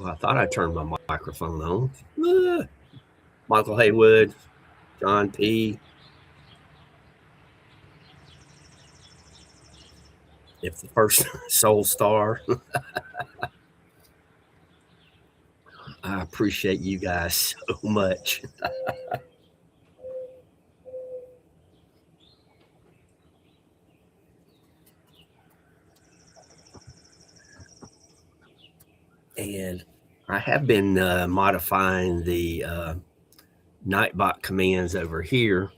Well, I thought I turned my microphone on. Michael Haywood, John P. If the first Soul Star. I appreciate you guys so much. And I have been modifying the Nightbot commands over here.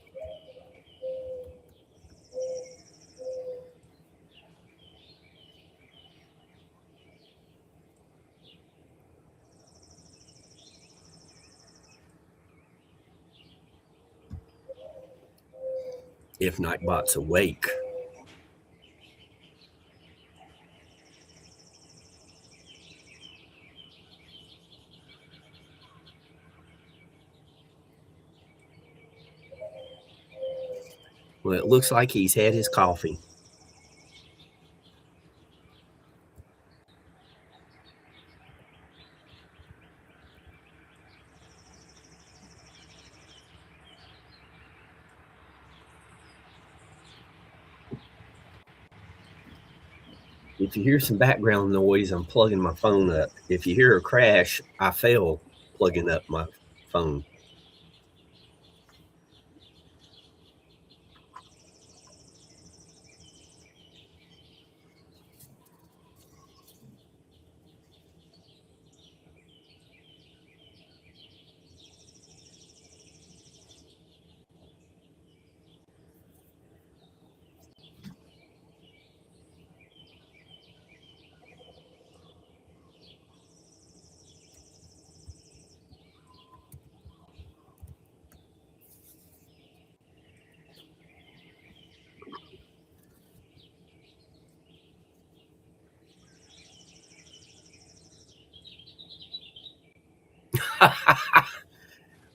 If Nightbot's awake. Well, it looks like he's had his coffee. If you hear some background noise, I'm plugging my phone up. If you hear a crash, I fell plugging up my phone.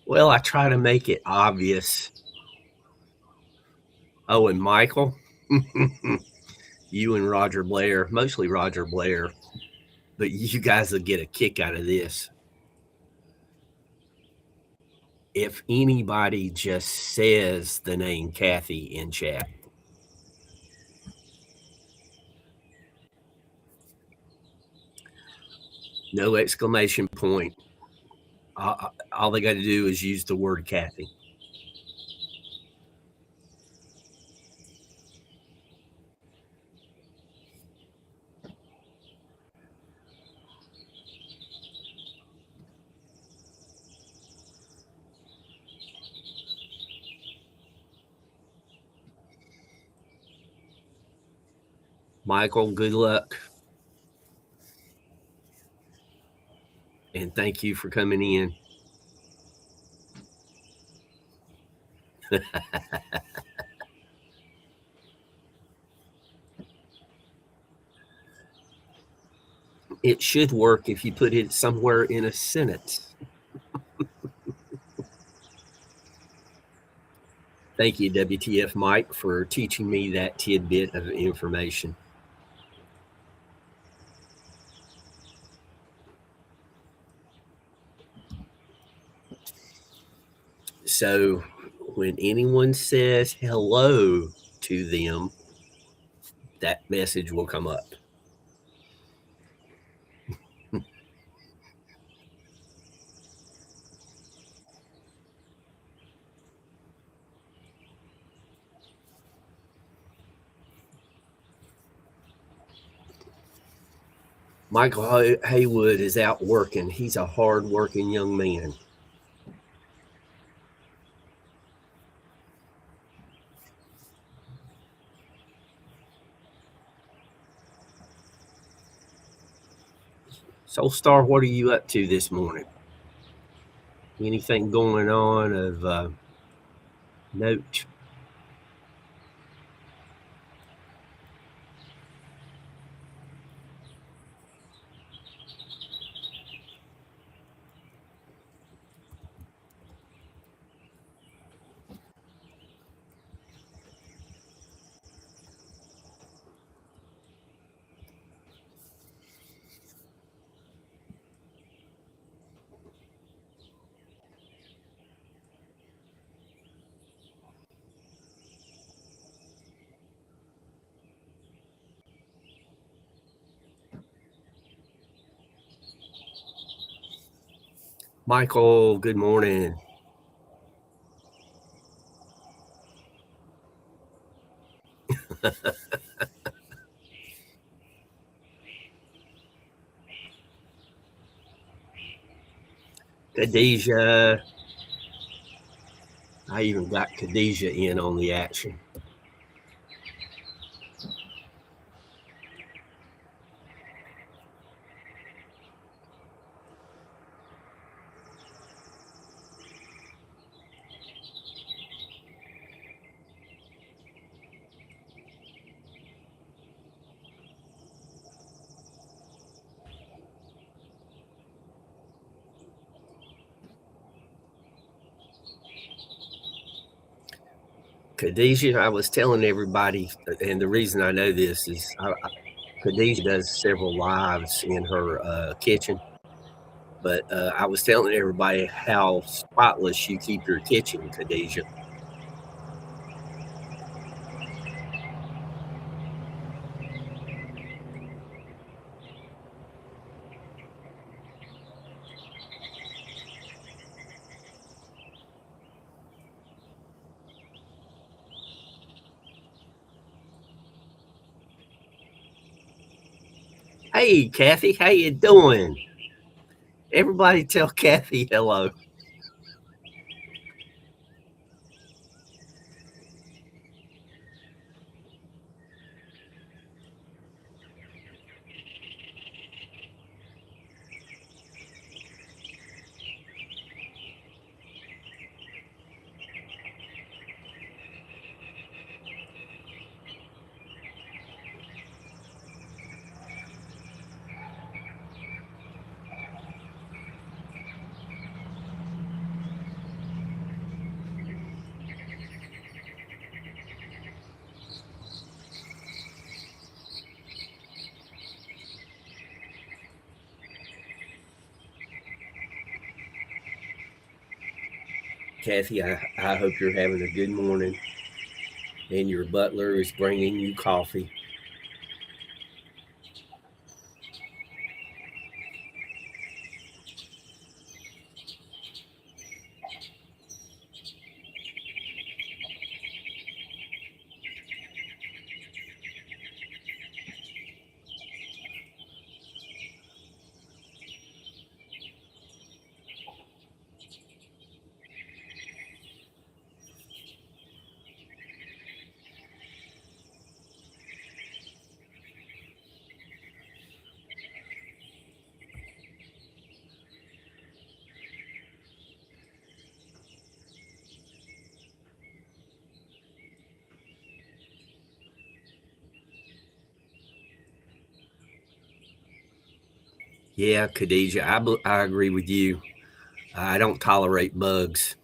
Well, I try to make it obvious. Oh, and Michael, you and Roger Blair, mostly Roger Blair, but you guys will get a kick out of this. If anybody just says the name Kathy in chat. No exclamation point. All they got to do is use the word Kathy. Michael, good luck. And thank you for coming in. It should work if you put it somewhere in a sentence. Thank you, WTF Mike, for teaching me that tidbit of information. So when anyone says hello to them, that message will come up. Michael Haywood is out working. He's a hard-working young man. Soul Star, what are you up to this morning? Anything going on of note? Michael, good morning. Khadijah. I even got Khadijah in on the action. Khadijah, I was telling everybody, and the reason I know this is Khadijah does several lives in her kitchen. But I was telling everybody how spotless you keep your kitchen, Khadijah. Hey, Kathy, how you doing? Everybody tell Kathy hello. Kathy, I hope you're having a good morning and your butler is bringing you coffee. Yeah, Khadijah, I agree with you. I don't tolerate bugs.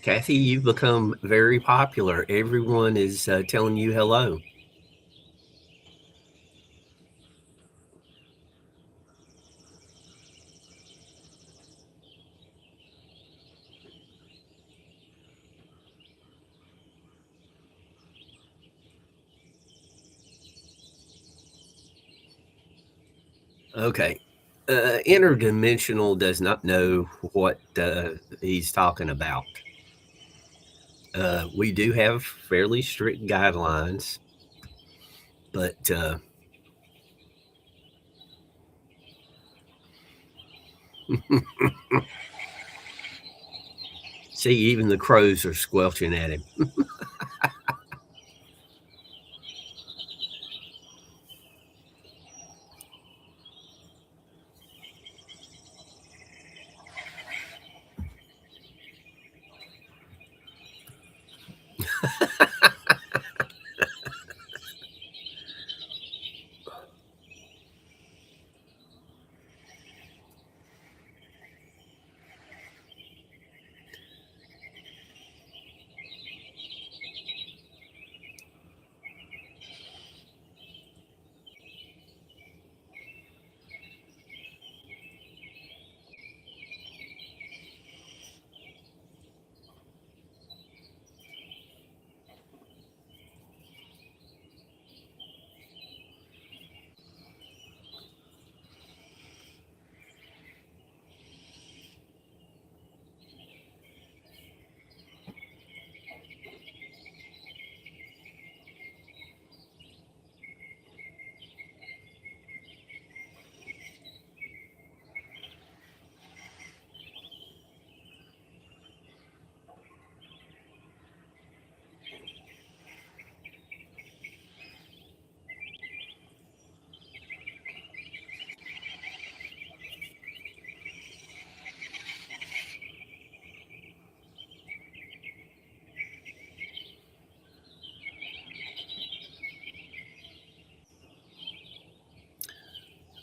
Kathy, you've become very popular. Everyone is telling you hello. Okay. Interdimensional does not know what he's talking about. We do have fairly strict guidelines, but see, even the crows are squelching at him.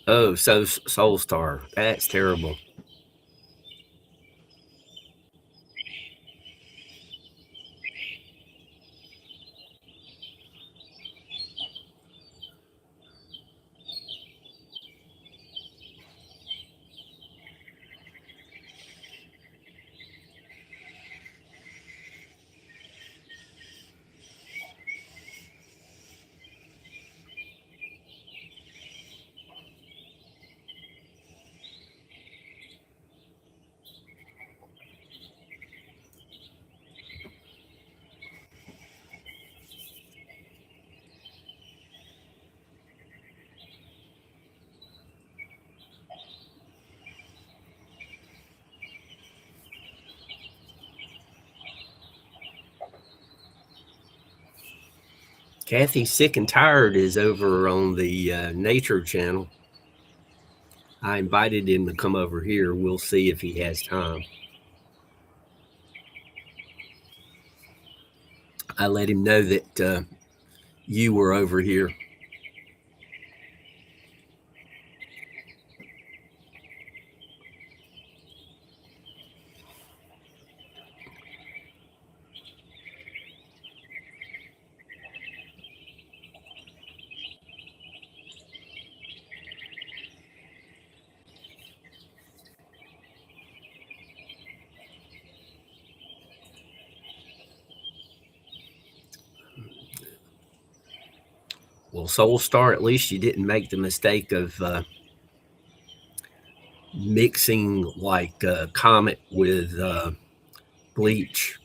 Oh, so Soul Star. That's terrible. Kathy Sick and Tired is over on the Nature Channel. I invited him to come over here. We'll see if he has time. I let him know that you were over here. Well, Soul Star, at least you didn't make the mistake of mixing like Comet with Bleach.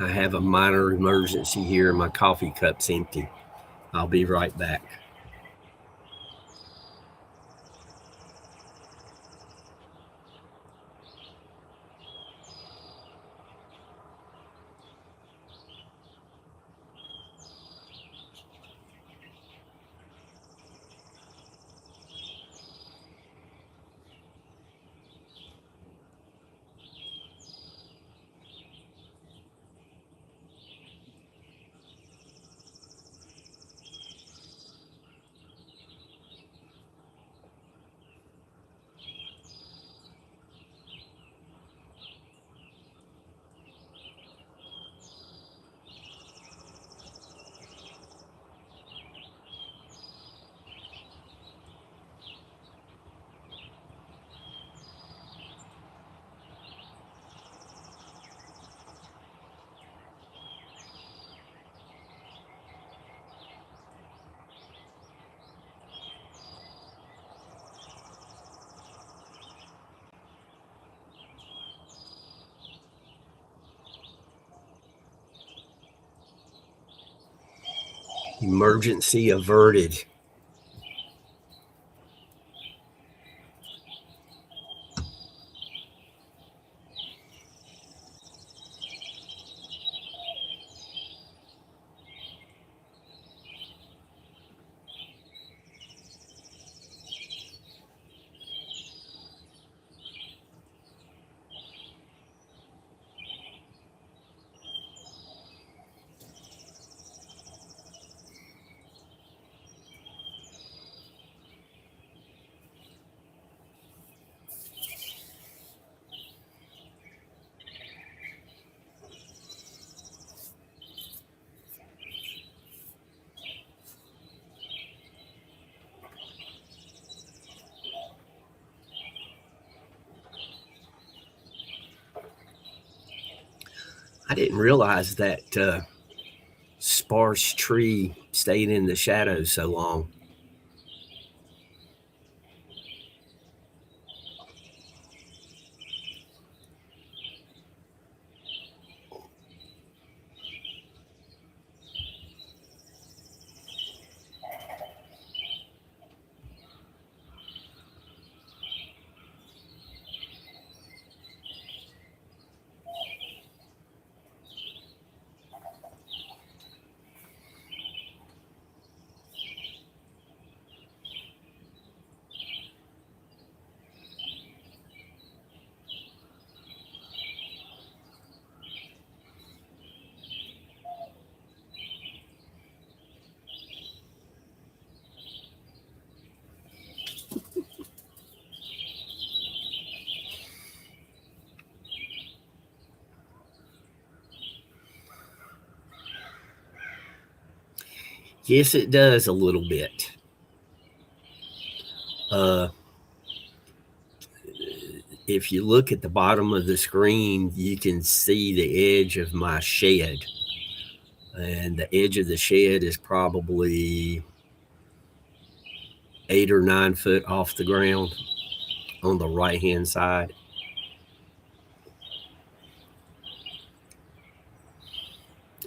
I have a minor emergency here. My coffee cup's empty. I'll be right back. Emergency averted. I didn't realize that sparse tree stayed in the shadows so long. Yes, it does a little bit. If you look at the bottom of the screen, you can see the edge of my shed. And the edge of the shed is probably 8 or 9 foot off the ground on the right hand side.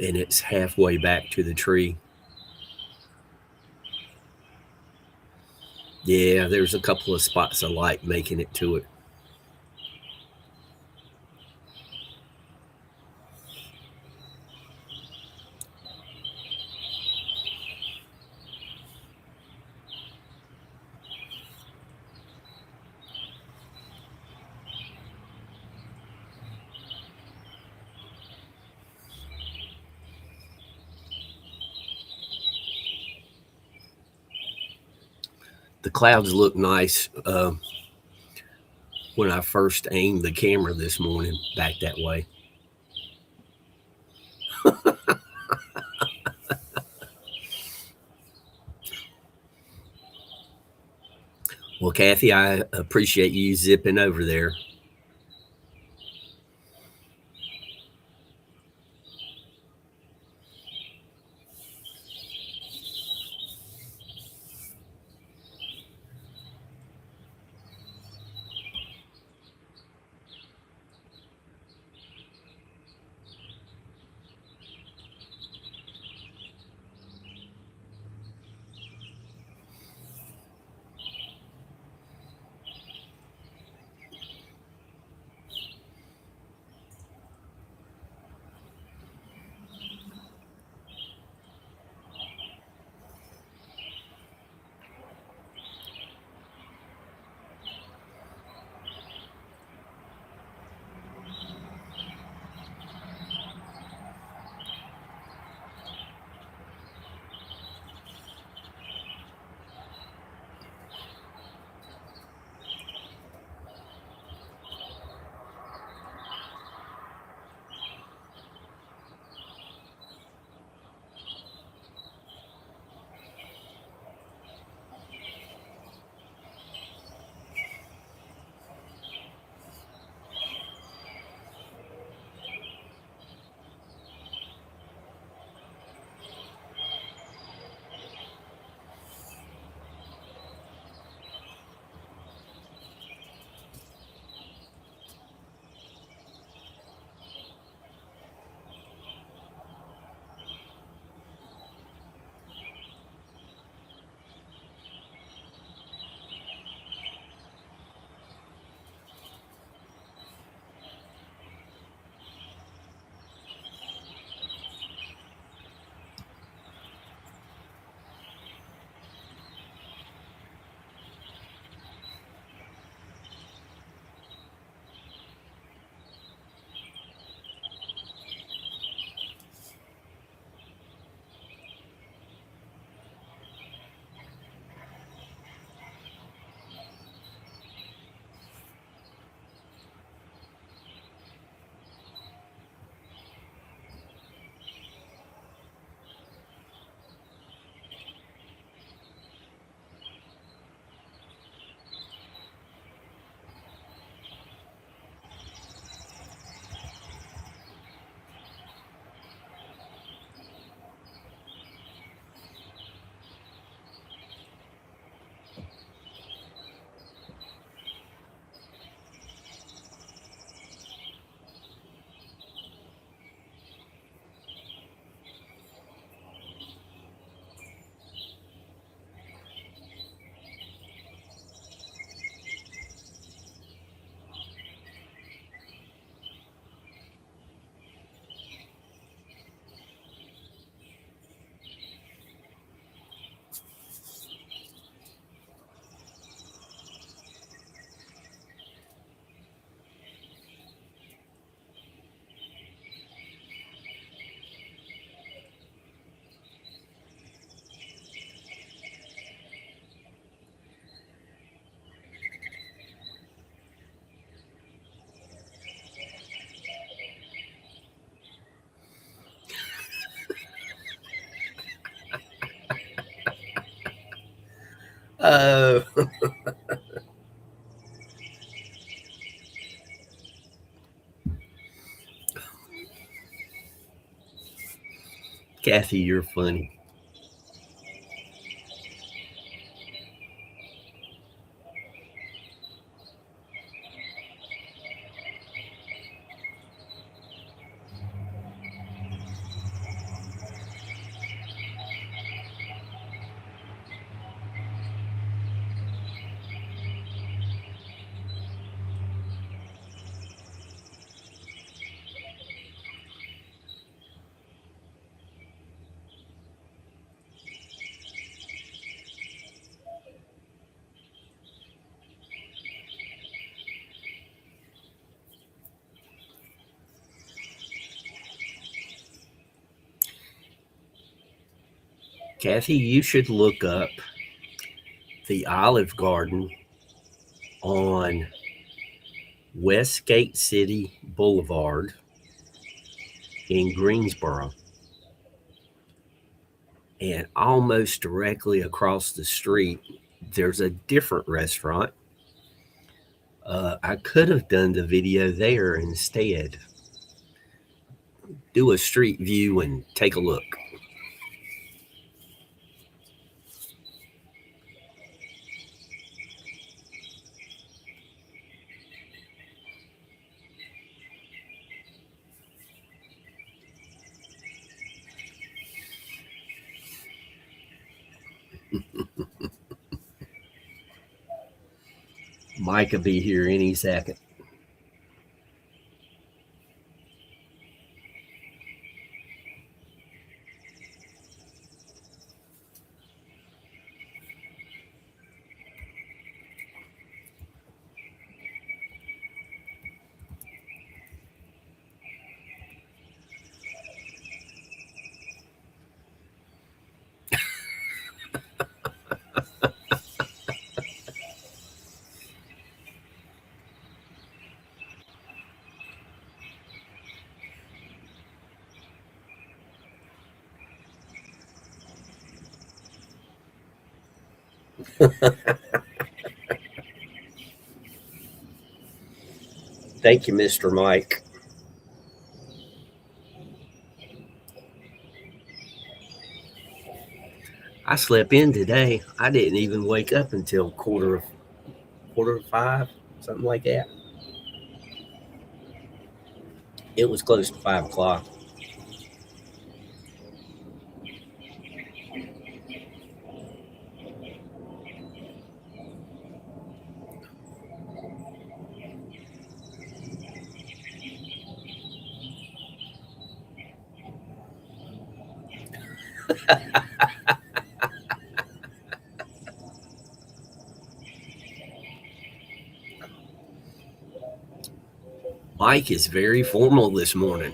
And it's halfway back to the tree. Yeah, there's a couple of spots of light making it to it. The clouds look nice when I first aimed the camera this morning back that way. Well, Kathy, I appreciate you zipping over there. Uh, Kathy, you're funny. Kathy, you should look up the Olive Garden on Westgate City Boulevard in Greensboro. And almost directly across the street, there's a different restaurant. I could have done the video there instead. Do a street view and take a look. Mike will be here any second. Thank you, Mr. Mike. I slept in today. I didn't even wake up until quarter of five, something like that. It was close to 5 o'clock. Mike is very formal this morning.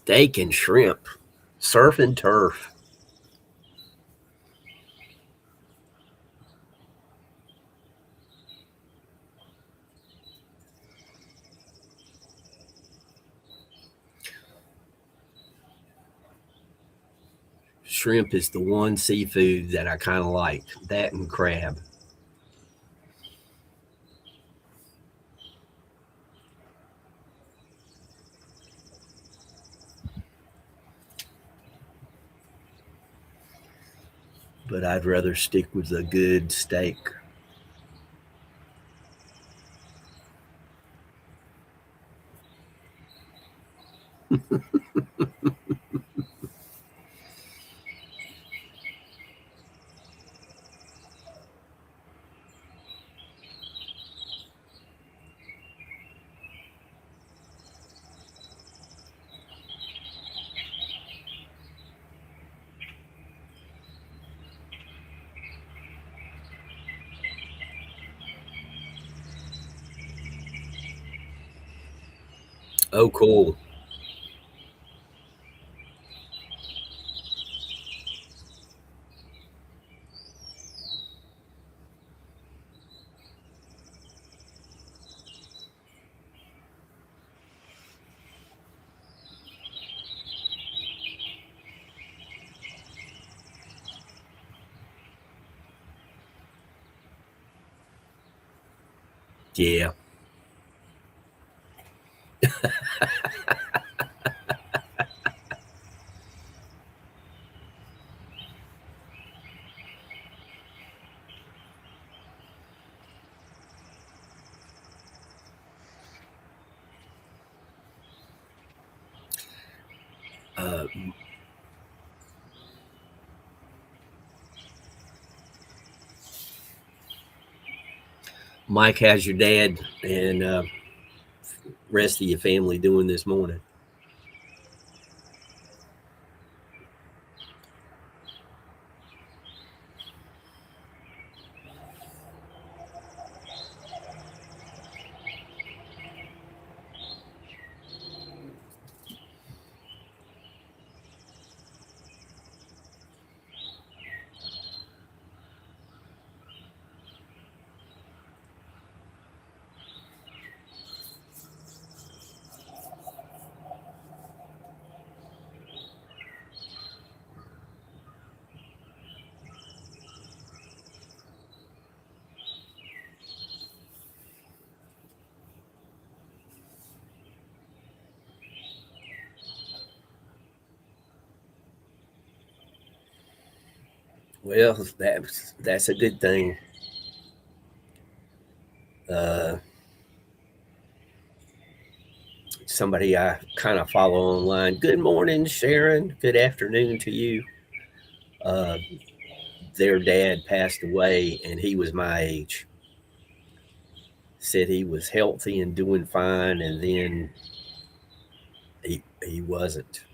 Steak and shrimp, surf and turf. Shrimp is the one seafood that I kind of like. That and crab. but I'd rather stick with a good steak. Oh, cool. Yeah. Uh, Mike, how's your dad and rest of your family doing this morning? Well, that's a good thing. Uh, Somebody I kind of follow online. Good morning, Sharon. Good afternoon to you. Uh, their dad passed away, and he was my age. Said he was healthy and doing fine, and then he wasn't.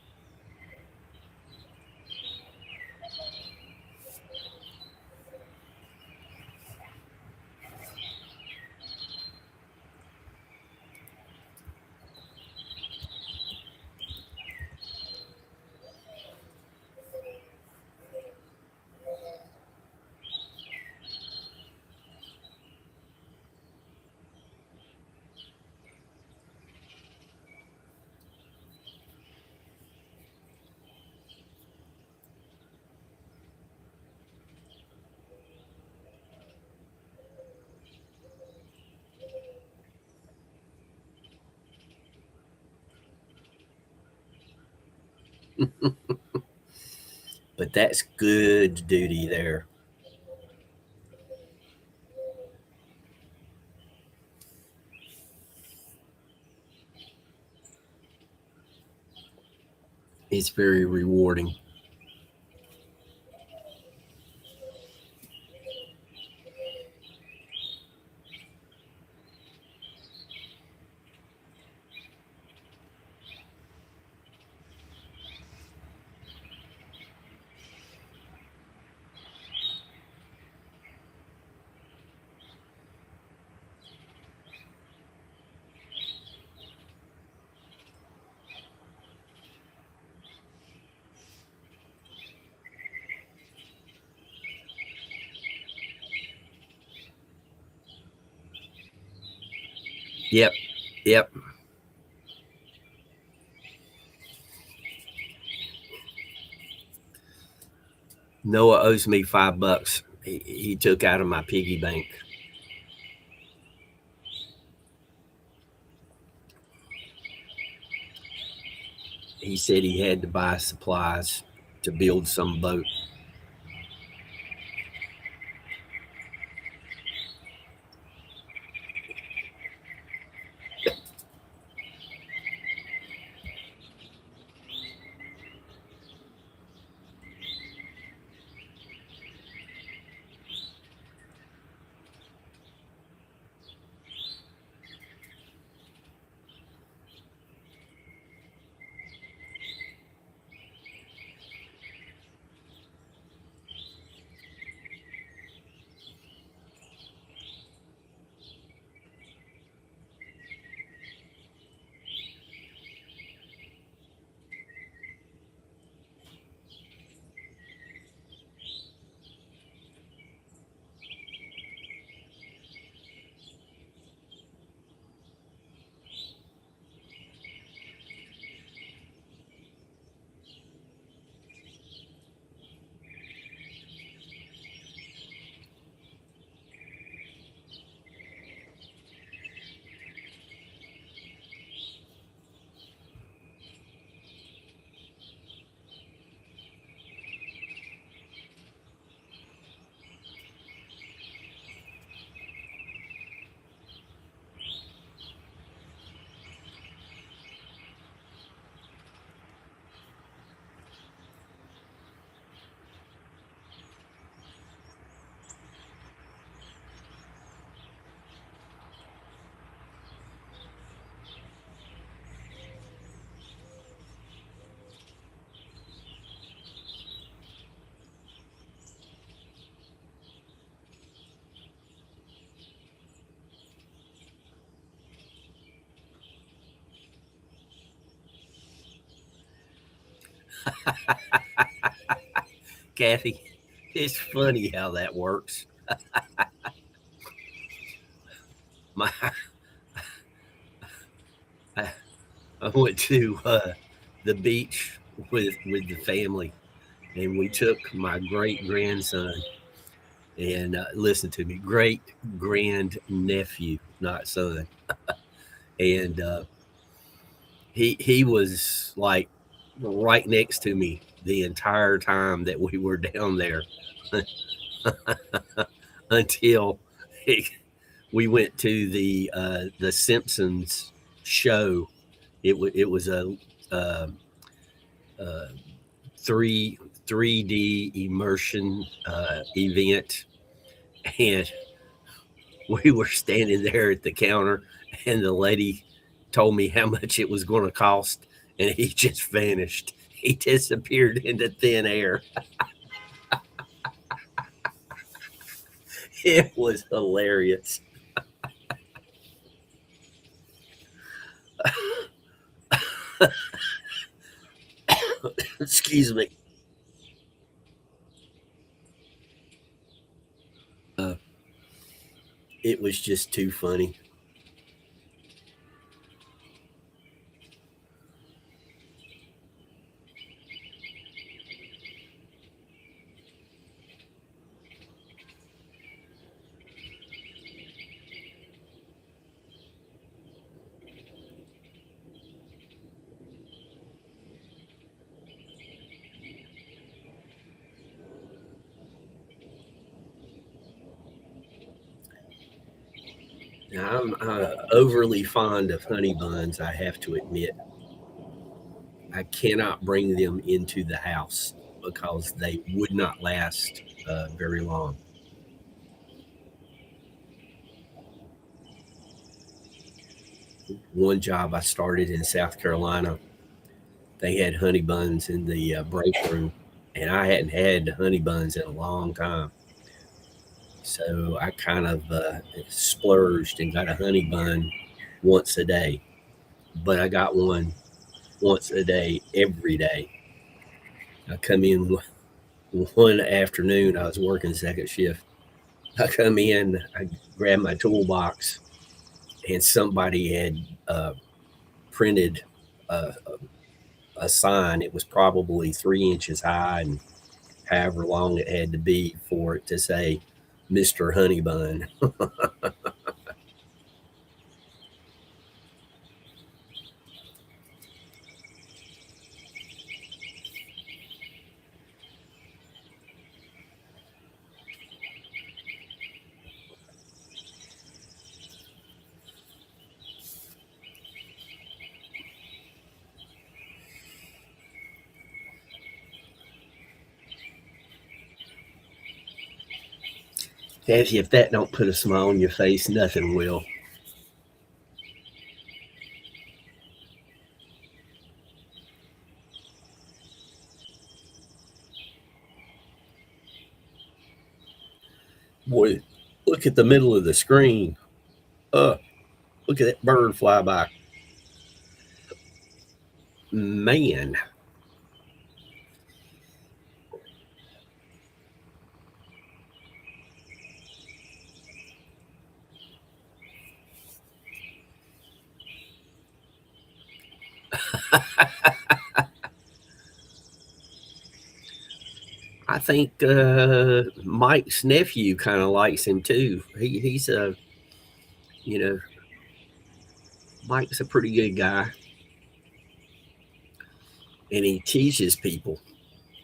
But that's good duty there. It's very rewarding. Yep. Yep. Noah owes me $5. He took out of my piggy bank. He said he had to buy supplies to build some boat. Kathy, it's funny how that works. My, I, I went to the beach with the family, and we took my great grandson and listen to me, great grand nephew, not son, and he was like right next to me the entire time that we were down there until we went to the Simpsons show. It was a uh, uh, three 3D immersion event, and we were standing there at the counter, and the lady told me how much it was going to cost, and he just vanished. He disappeared into thin air. It was hilarious. Excuse me. Uh, it was just too funny. Now, I'm overly fond of honey buns, I have to admit. I cannot bring them into the house because they would not last very long. One job I started in South Carolina, they had honey buns in the break room, and I hadn't had honey buns in a long time. So I kind of splurged and got a honey bun once a day, but I got one once a day every day. I come in one afternoon, I was working second shift. I come in, I grab my toolbox, and somebody had uh, printed a, a sign. It was probably 3 inches high and however long it had to be for it to say Mr. Honeybun. Daddy, if that don't put a smile on your face, nothing will. Boy, look at the middle of the screen. Uh, Look at that bird fly by. Man, I think Mike's nephew kind of likes him too. He's a, you know, Mike's a pretty good guy, and he teaches people.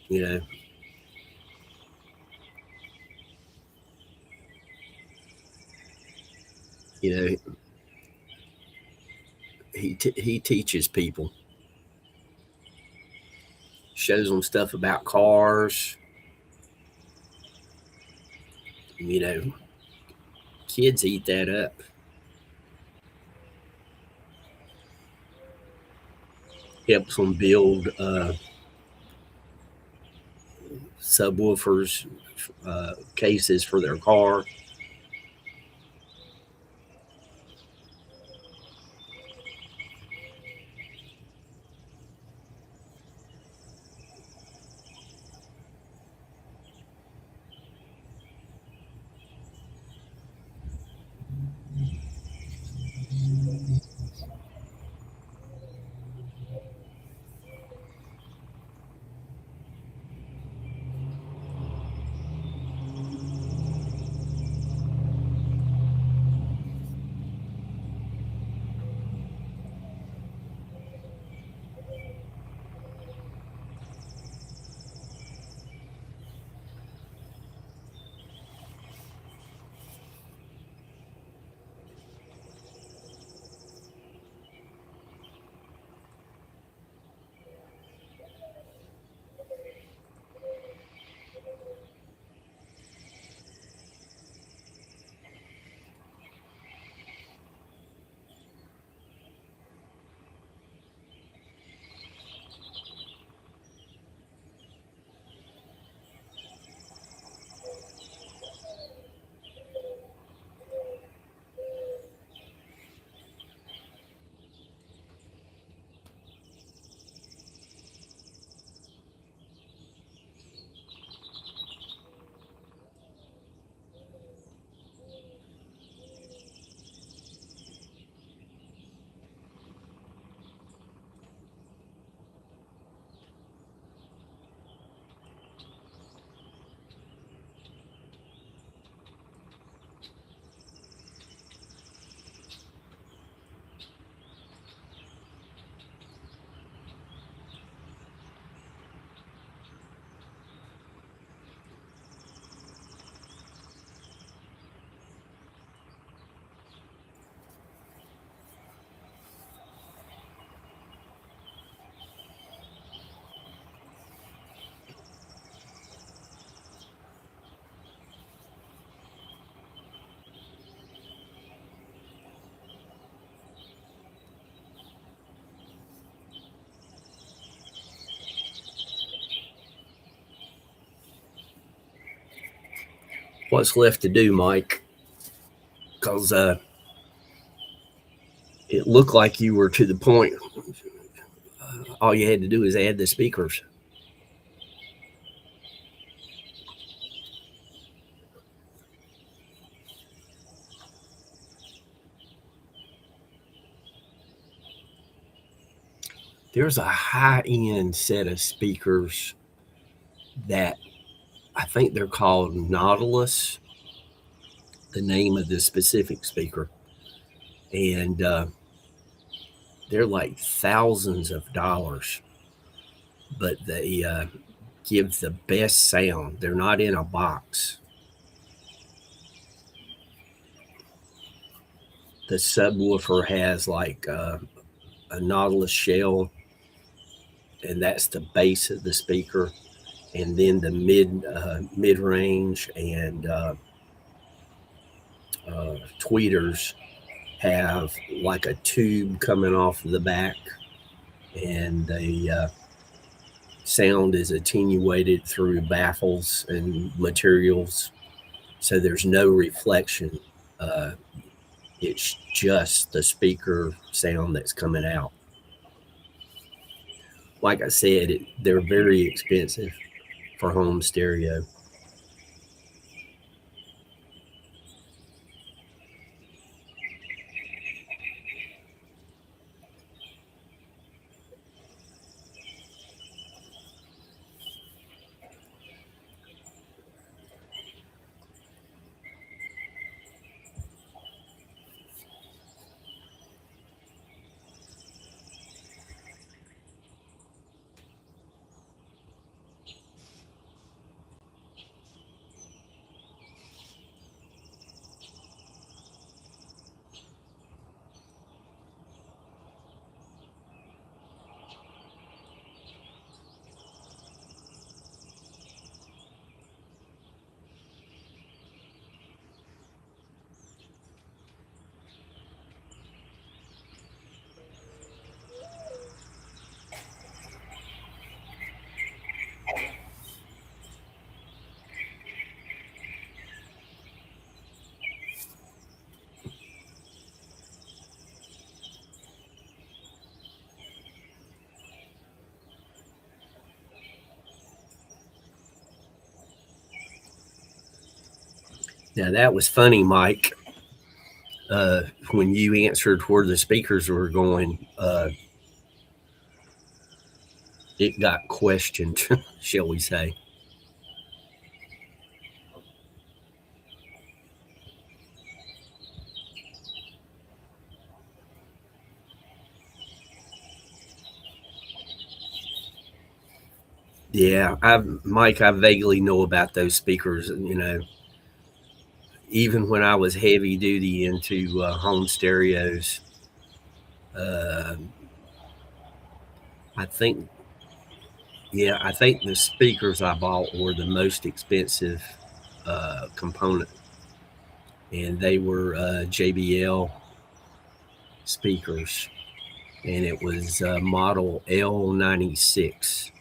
You know, you know, he teaches people, shows them stuff about cars. You know, kids eat that up. Helps them build subwoofers, cases for their car. what's left to do, Mike? Because it looked like you were to the point. All you had to do is add the speakers. There's a high-end set of speakers that I think they're called Nautilus, the name of the specific speaker. And they're like thousands of dollars, but they give the best sound. They're not in a box. The subwoofer has like a Nautilus shell, and that's the base of the speaker. And then the mid range and tweeters have like a tube coming off the back, and the sound is attenuated through baffles and materials, so there's no reflection. Uh, it's just the speaker sound that's coming out. Like I said, they're very expensive for home stereo. Now that was funny, Mike. When you answered where the speakers were going, it got questioned, shall we say. Yeah, Mike, I vaguely know about those speakers. You know, even when I was heavy duty into home stereos, uh, I think, yeah, I think the speakers I bought were the most expensive component, and they were JBL speakers, and it was model L96.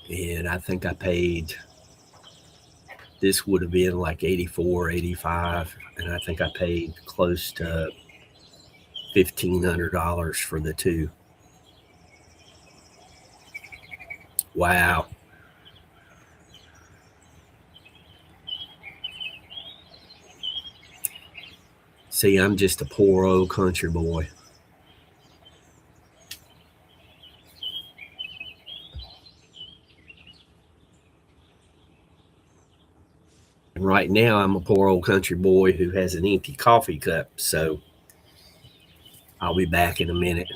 And I think I paid, this would have been like 84, 85, and I think I paid close to $1,500 for the two. Wow. See, I'm just a poor old country boy. And right now, I'm a poor old country boy who has an empty coffee cup. So I'll be back in a minute.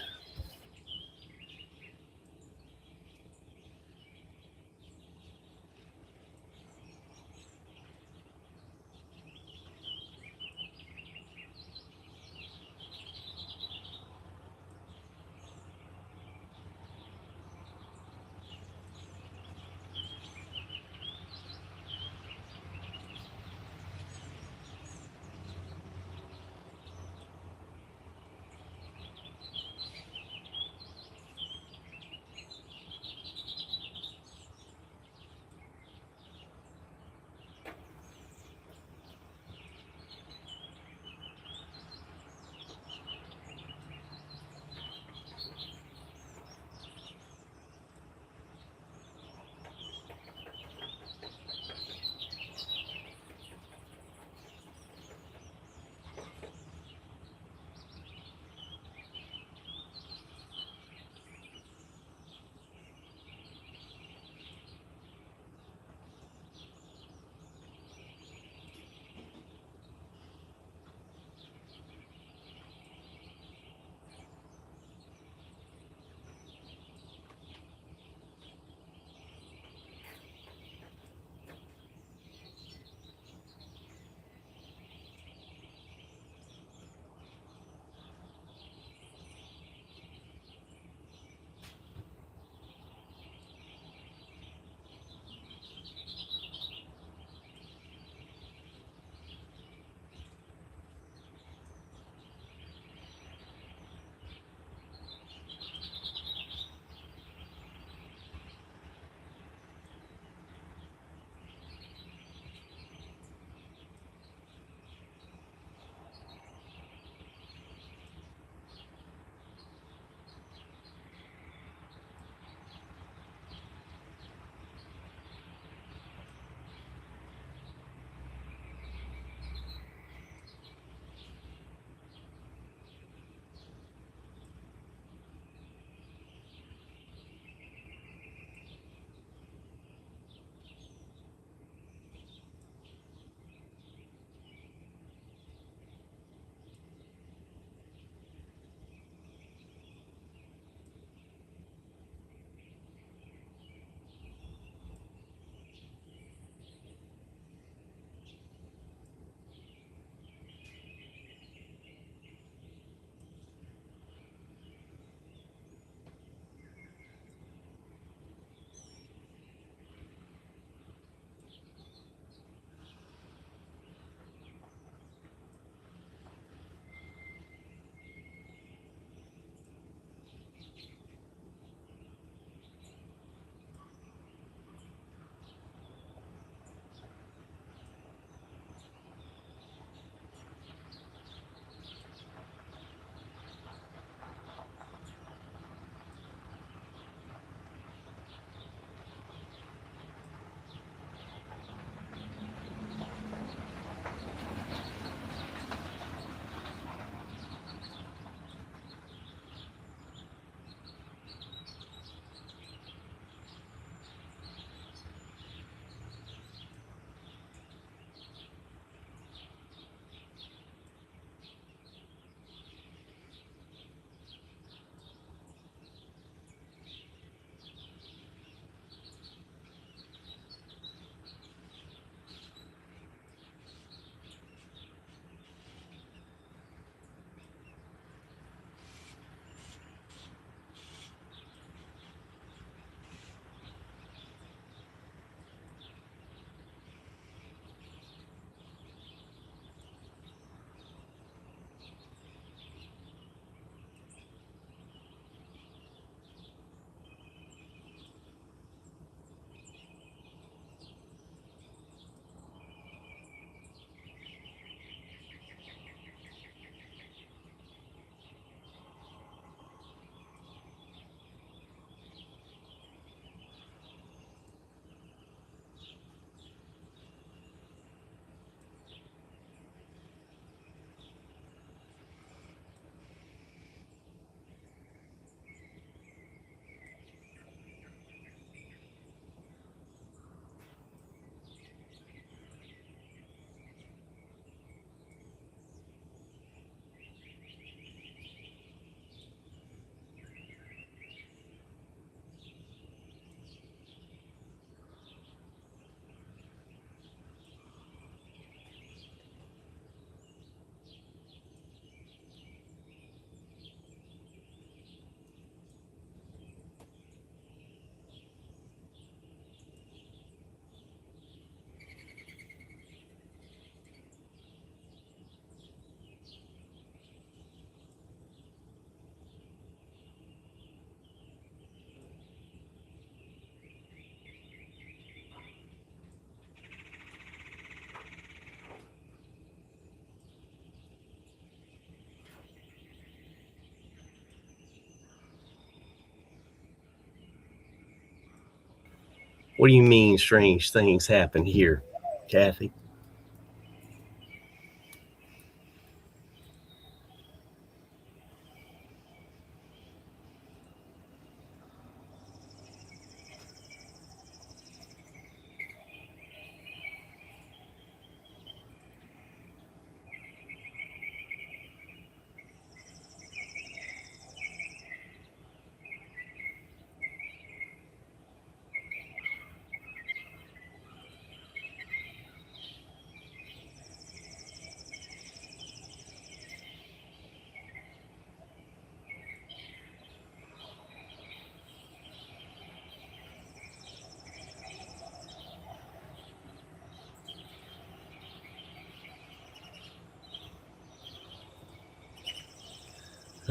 What do you mean strange things happen here, Kathy?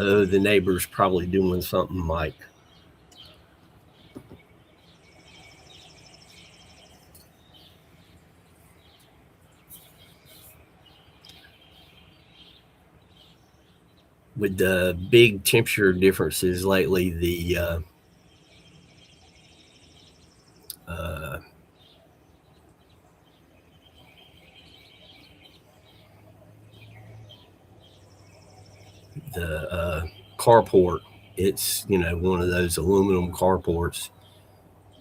Oh, the neighbor's probably doing something like with the big temperature differences lately, uh, the carport, it's, one of those aluminum carports.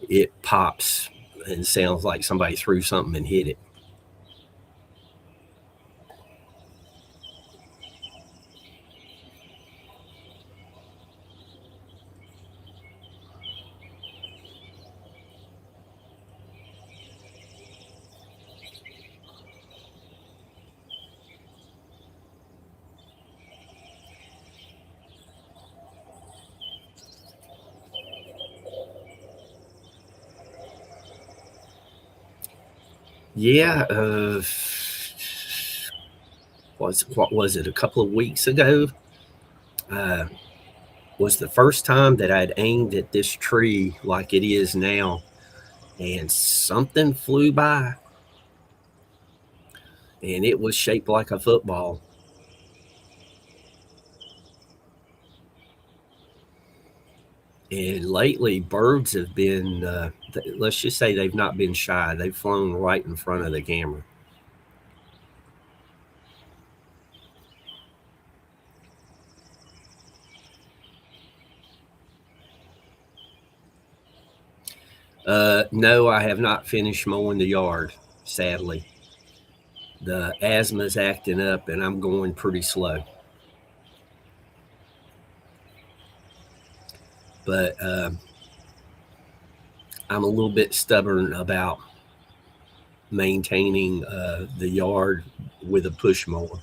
It pops and sounds like somebody threw something and hit it. Yeah, what was it? A couple of weeks ago, uh, was the first time that I'd aimed at this tree like it is now, and something flew by, and it was shaped like a football. And lately, birds have been, let's just say they've not been shy. They've flown right in front of the camera. No, I have not finished mowing the yard, sadly. The asthma's acting up, and I'm going pretty slow. But I'm a little bit stubborn about maintaining the yard with a push mower.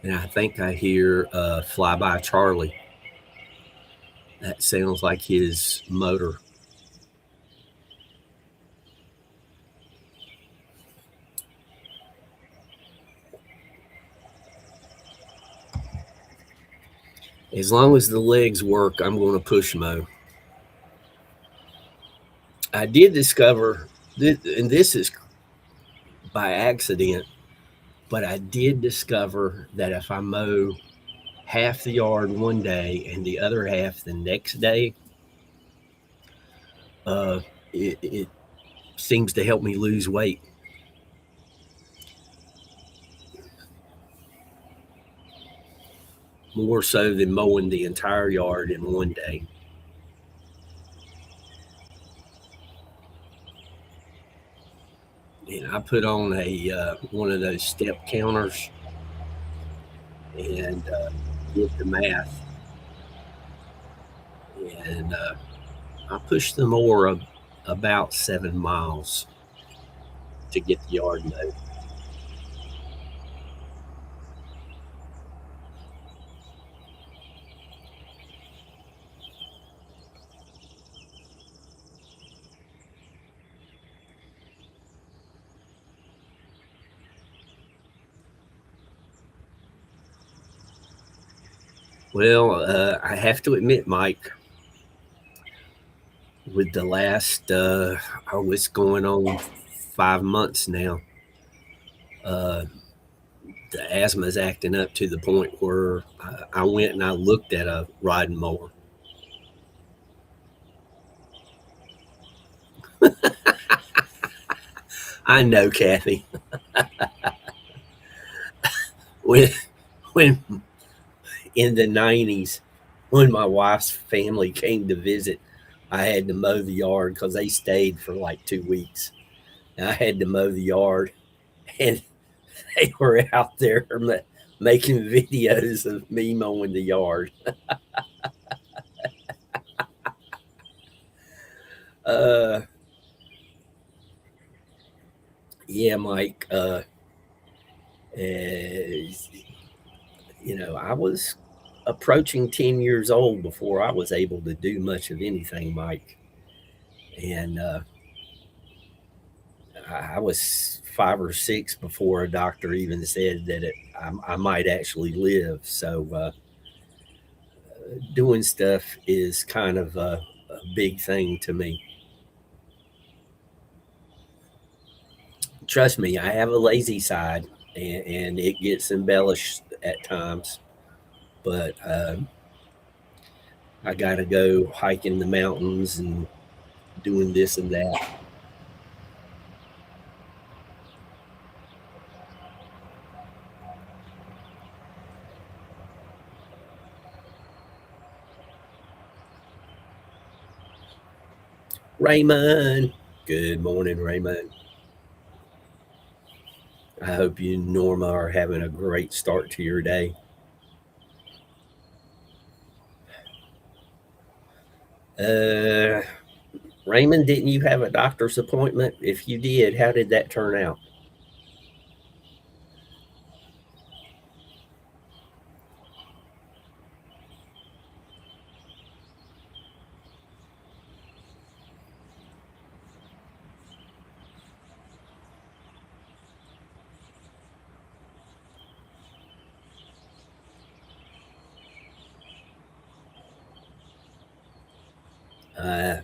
And I think I hear Flyby Charlie. That sounds like his motor. As long as the legs work, I'm going to push mow. I did discover, and this is by accident, but I did discover that if I mow half the yard one day and the other half the next day, uh, it seems to help me lose weight. More so than mowing the entire yard in one day. And I put on a one of those step counters and did the math, and I pushed the mower about 7 miles to get the yard mowed. Well, I have to admit, Mike, with the last, it's going on 5 months now. The asthma is acting up to the point where I went and I looked at a riding mower. I know, Kathy. when when in the 90s, when my wife's family came to visit, I had to mow the yard because they stayed for like 2 weeks. And I had to mow the yard, and they were out there making videos of me mowing the yard. Uh, yeah, Mike. I was approaching 10 years old before I was able to do much of anything, Mike. And I was 5 or 6 before a doctor even said that I might actually live. So doing stuff is kind of a big thing to me. Trust me, I have a lazy side, and it gets embellished at times. But I got to go hiking the mountains and doing this and that. Raymond, good morning, Raymond. I hope you and Norma are having a great start to your day. Uh, Raymond, didn't you have a doctor's appointment? If you did, how did that turn out? Uh,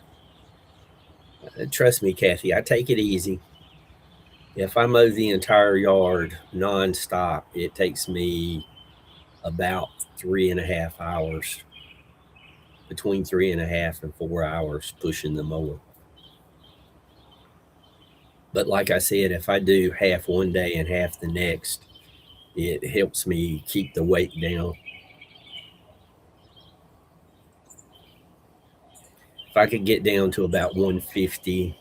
Trust me, Kathy, I take it easy. If I mow the entire yard nonstop, it takes me about 3.5 hours, between 3.5 and 4 hours pushing the mower. But like I said, if I do half one day and half the next, it helps me keep the weight down. If I could get down to about 150,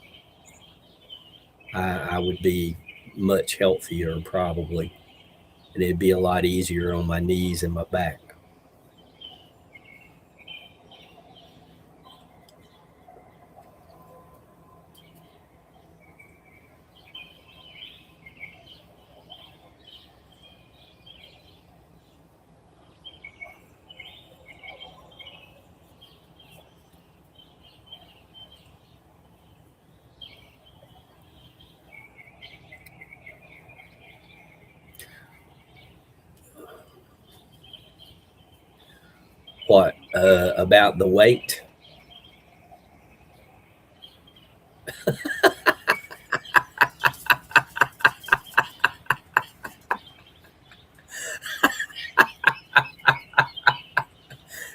I would be much healthier probably, and it'd be a lot easier on my knees and my back. What about the weight?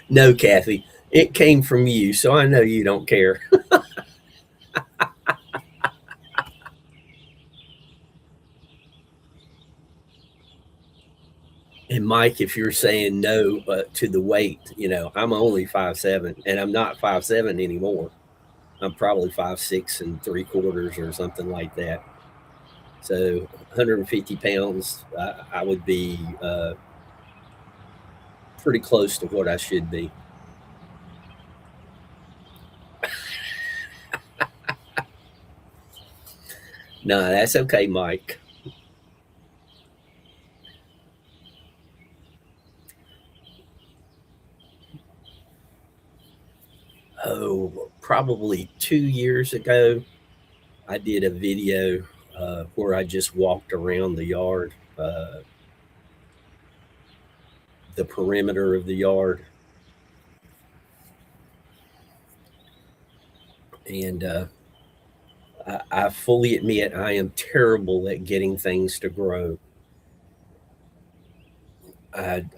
No, Kathy, it came from you, so I know you don't care. And Mike, if you're saying no to the weight, I'm only 5'7", and I'm not 5'7" anymore. I'm probably 5'6 3/4" or something like that. So 150 pounds, I would be pretty close to what I should be. No, that's okay, Mike. Oh, probably 2 years ago, I did a video where I just walked around the yard, the perimeter of the yard. And I fully admit I am terrible at getting things to grow.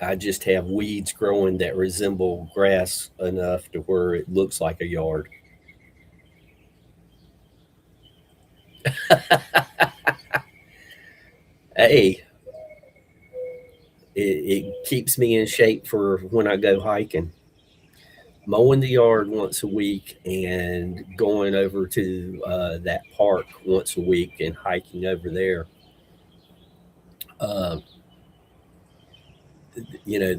I just have weeds growing that resemble grass enough to where it looks like a yard. Hey, it keeps me in shape for when I go hiking. Mowing the yard once a week and going over to that park once a week and hiking over there. Uh,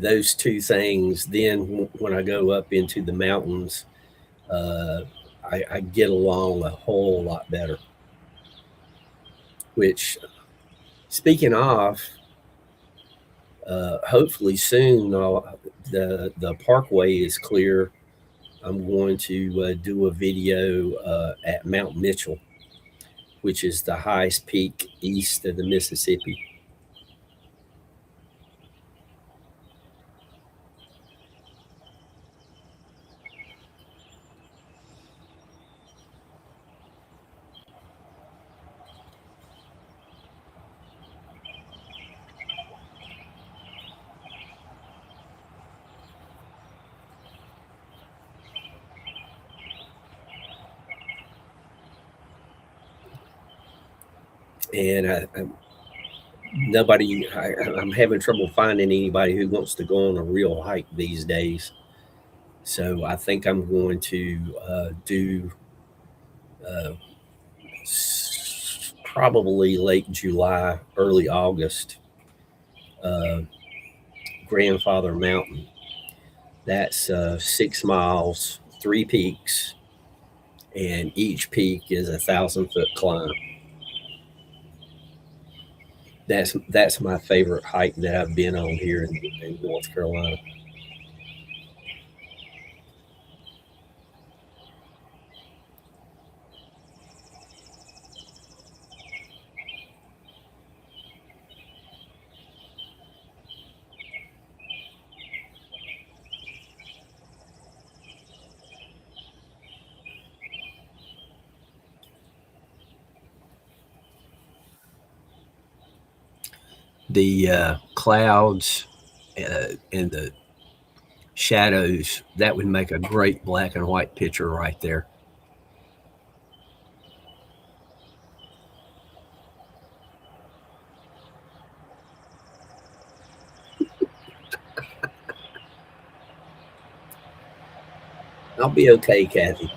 those two things. Then when I go up into the mountains, uh, I get along a whole lot better. Which, speaking of, hopefully soon the parkway is clear. I'm going to do a video at Mount Mitchell, which is the highest peak east of the Mississippi. And I'm having trouble finding anybody who wants to go on a real hike these days. So I think I'm going to do uh, probably late July, early August, uh, Grandfather Mountain. That's 6 miles, three peaks, and each peak is 1,000 foot climb. That's my favorite hike that I've been on here in North Carolina. The clouds and the shadows, that would make a great black and white picture right there. I'll be okay, Kathy.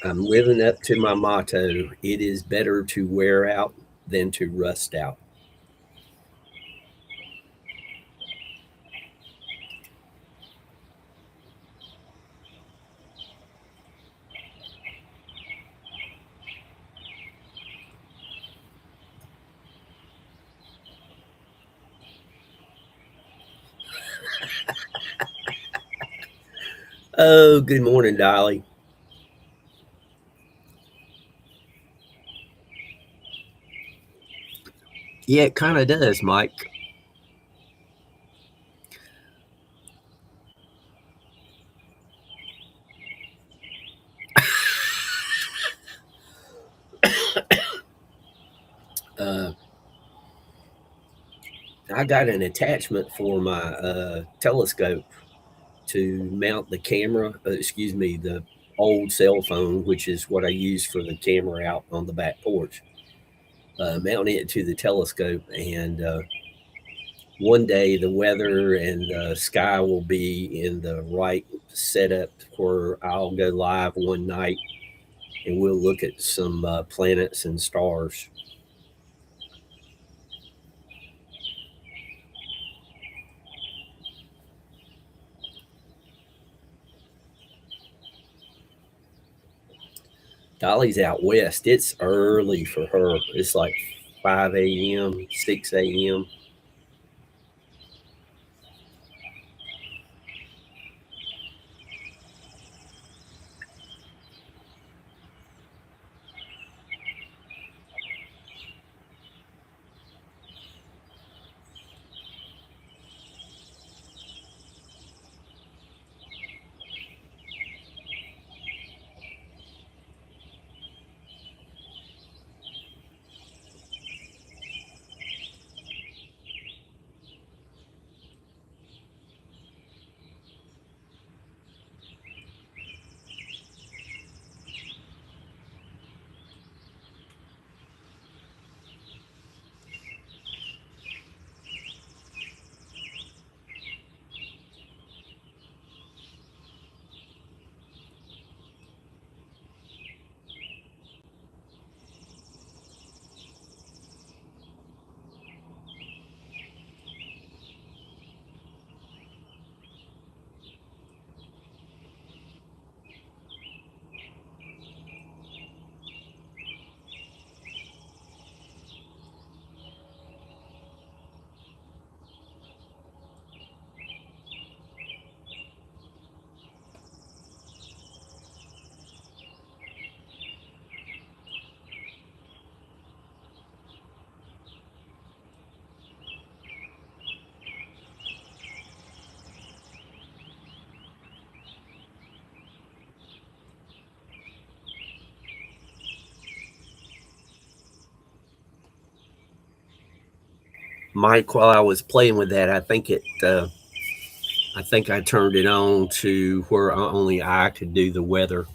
I'm living up to my motto: it is better to wear out than to rust out. Oh, good morning, Dolly. Yeah, it kind of does, Mike. Uh, I got an attachment for my telescope to mount the camera, excuse me, the old cell phone, which is what I use for the camera out on the back porch. Mounting it to the telescope, and one day the weather and the sky will be in the right setup where I'll go live one night and we'll look at some planets and stars. Dolly's out west. It's early for her. It's like 5 a.m., 6 a.m. Mike, while I was playing with that, I think I turned it on to where only I could do the weather.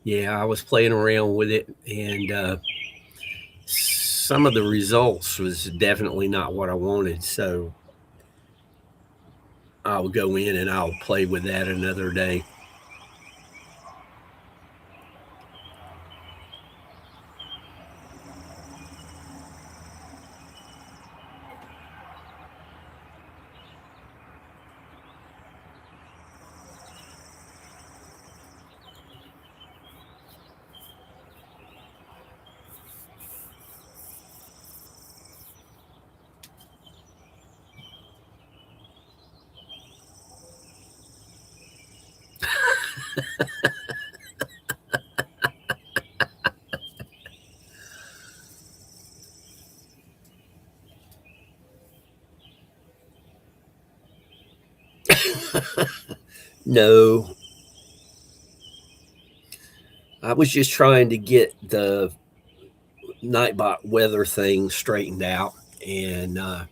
Yeah, I was playing around with it, and some of the results was definitely not what I wanted. So I'll go in and I'll play with that another day. No, I was just trying to get the Nightbot weather thing straightened out, and I,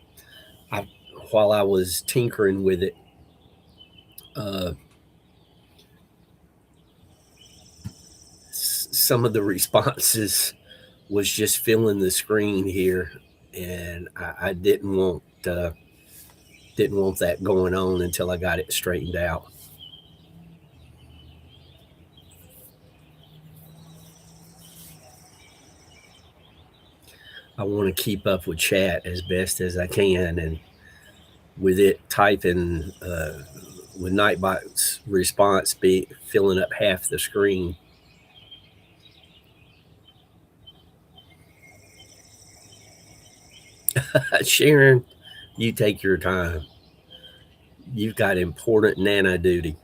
while I was tinkering with it, uh, some of the responses was just filling the screen here, and I didn't want that going on until I got it straightened out. I want to keep up with chat as best as I can, and with it typing with Nightbot's response be filling up half the screen. Sharon, you take your time. You've got important Nana duty.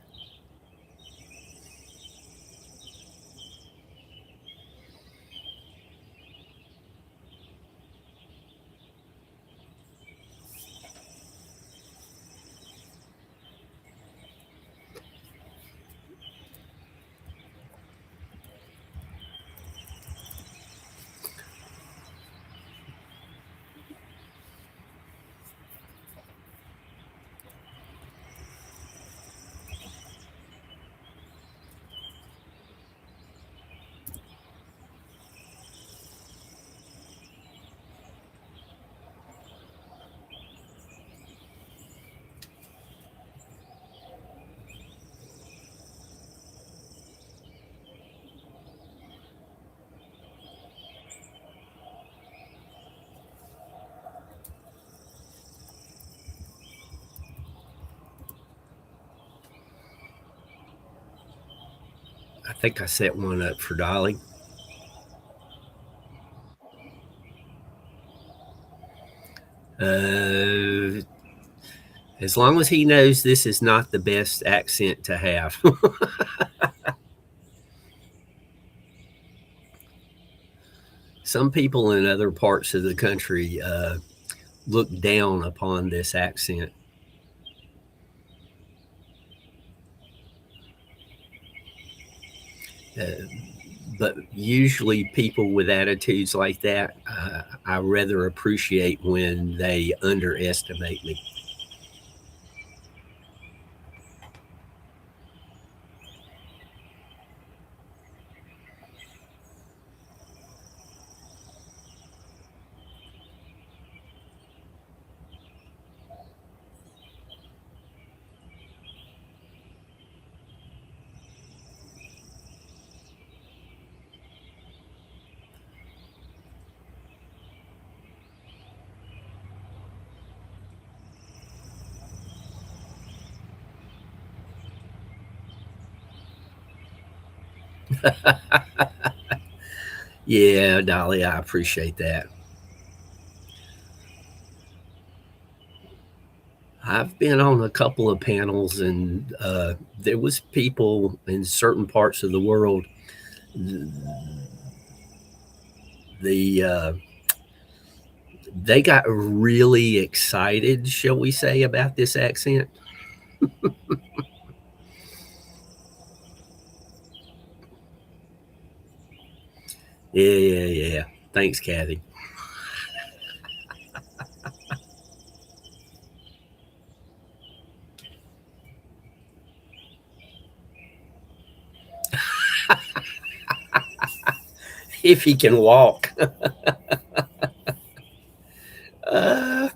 I think I set one up for Dolly. Uh, as long as he knows this is not the best accent to have. Some people in other parts of the country look down upon this accent. Uh, but usually, people with attitudes like that, I rather appreciate when they underestimate me. Yeah, Dolly, I appreciate that. I've been on a couple of panels, and there was people in certain parts of the world. The they got really excited, shall we say, about this accent. Yeah, yeah, yeah. Thanks, Kathy. If he can walk. uh,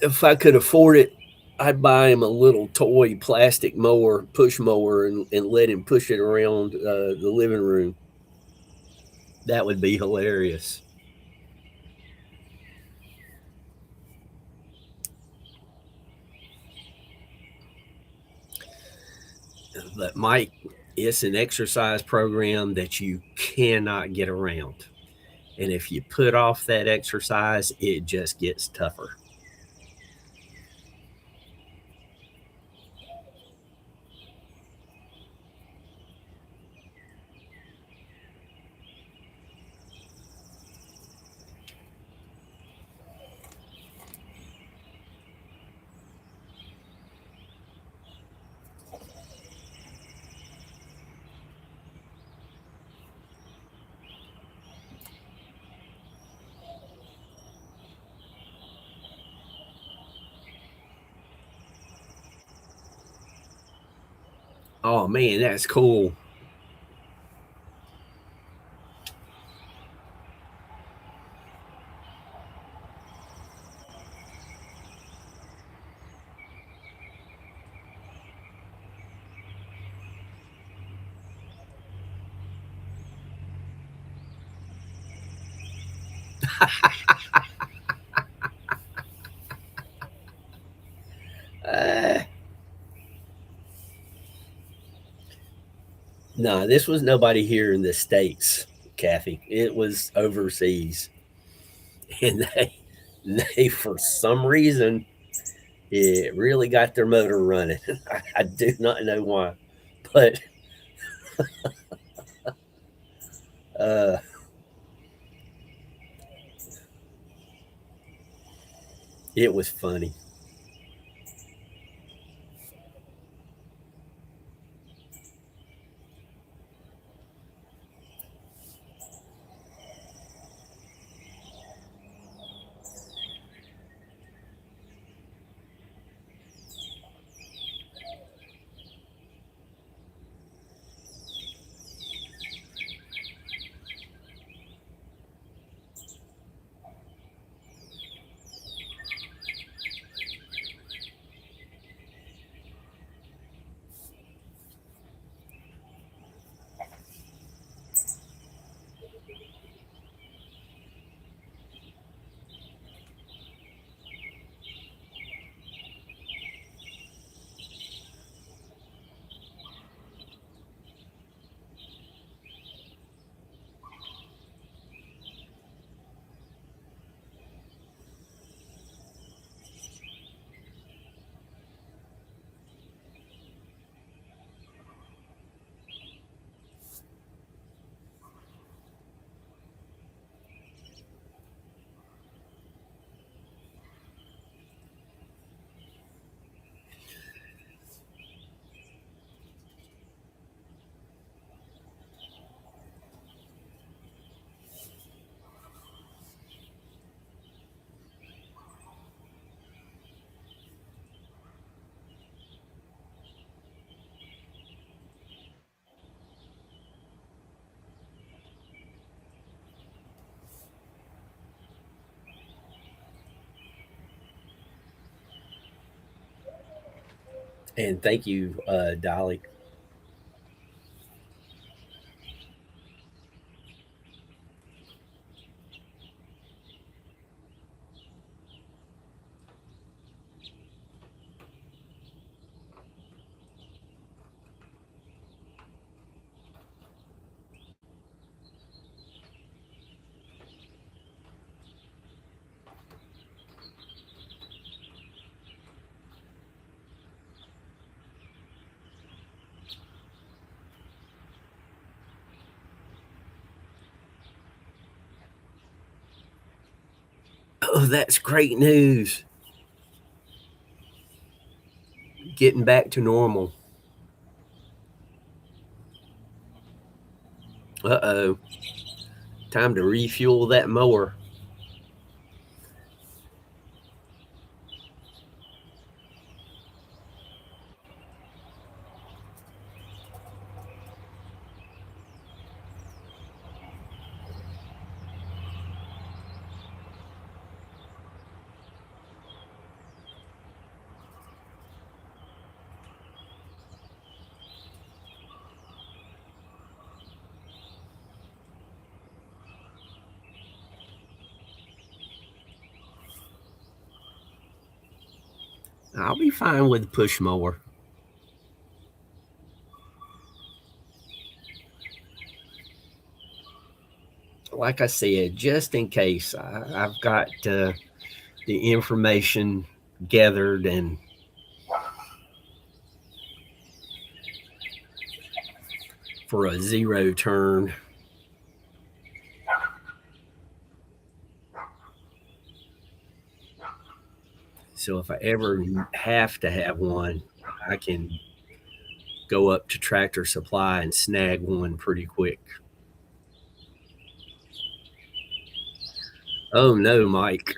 if I could afford it, I'd buy him a little toy plastic mower, push mower, and let him push it around the living room. That would be hilarious. But Mike, it's an exercise program that you cannot get around. And if you put off that exercise, it just gets tougher. Oh man, that's cool. Uh, no, this was nobody here in the States, Kathy. It was overseas. And they for some reason, it really got their motor running. I do not know why, but uh, it was funny. And thank you, Dolly. Oh, that's great news. Getting back to normal. Uh-oh. Time to refuel that mower. I'll be fine with the push mower. Like I said, just in case, I've got the information gathered and for a zero turn. So if I ever have to have one, I can go up to Tractor Supply and snag one pretty quick. Oh no, Mike.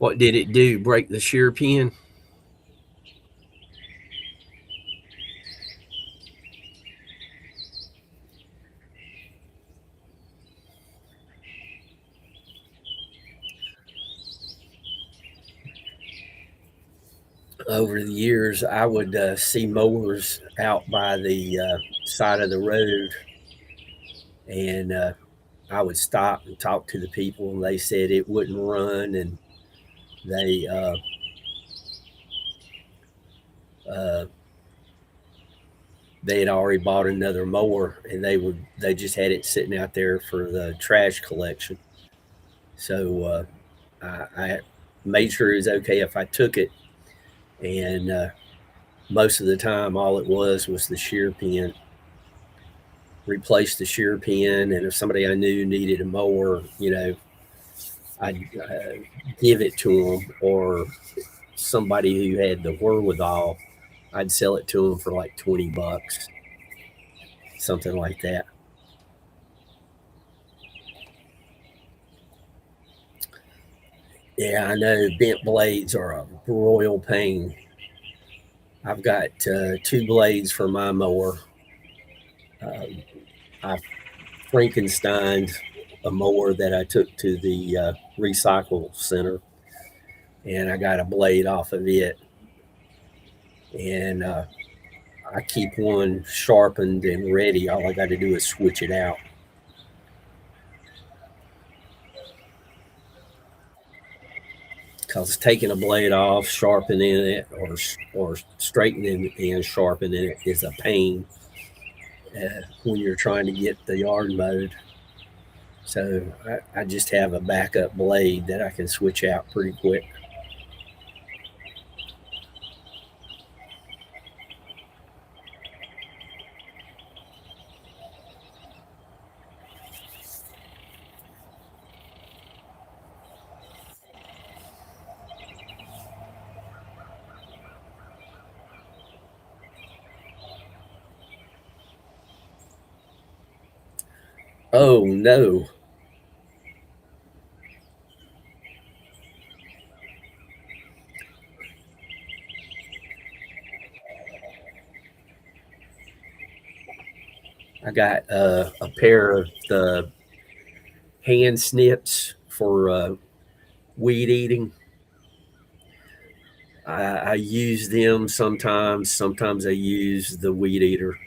What did it do? Break the shear pin? Over the years, I would see mowers out by the side of the road, and I would stop and talk to the people, and they said it wouldn't run, and they uh, they had already bought another mower, and they just had it sitting out there for the trash collection. So I made sure it was okay if I took it, and most of the time, all it was the shear pin. Replaced the shear pin, and if somebody I knew needed a mower, I'd give it to them, or somebody who had the wherewithal, I'd sell it to them for like $20, something like that. Yeah, I know bent blades are a royal pain. I've got two blades for my mower. Uh, I Frankensteined a mower that I took to the recycle center, and I got a blade off of it. And I keep one sharpened and ready. All I got to do is switch it out. Because taking a blade off, sharpening it, or straightening and sharpening it is a pain when you're trying to get the yard mowed. So I just have a backup blade that I can switch out pretty quick. Oh no. I got a pair of the hand snips for weed eating. I use them sometimes. Sometimes I use the weed eater.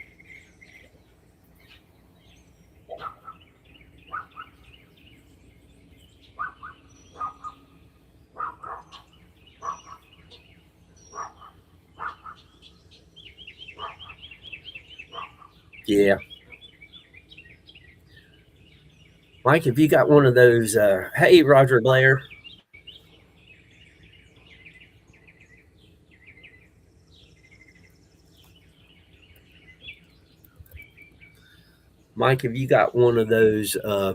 Yeah. Mike, have you got one of those? Hey, Roger Blair. Mike, have you got one of those? Uh,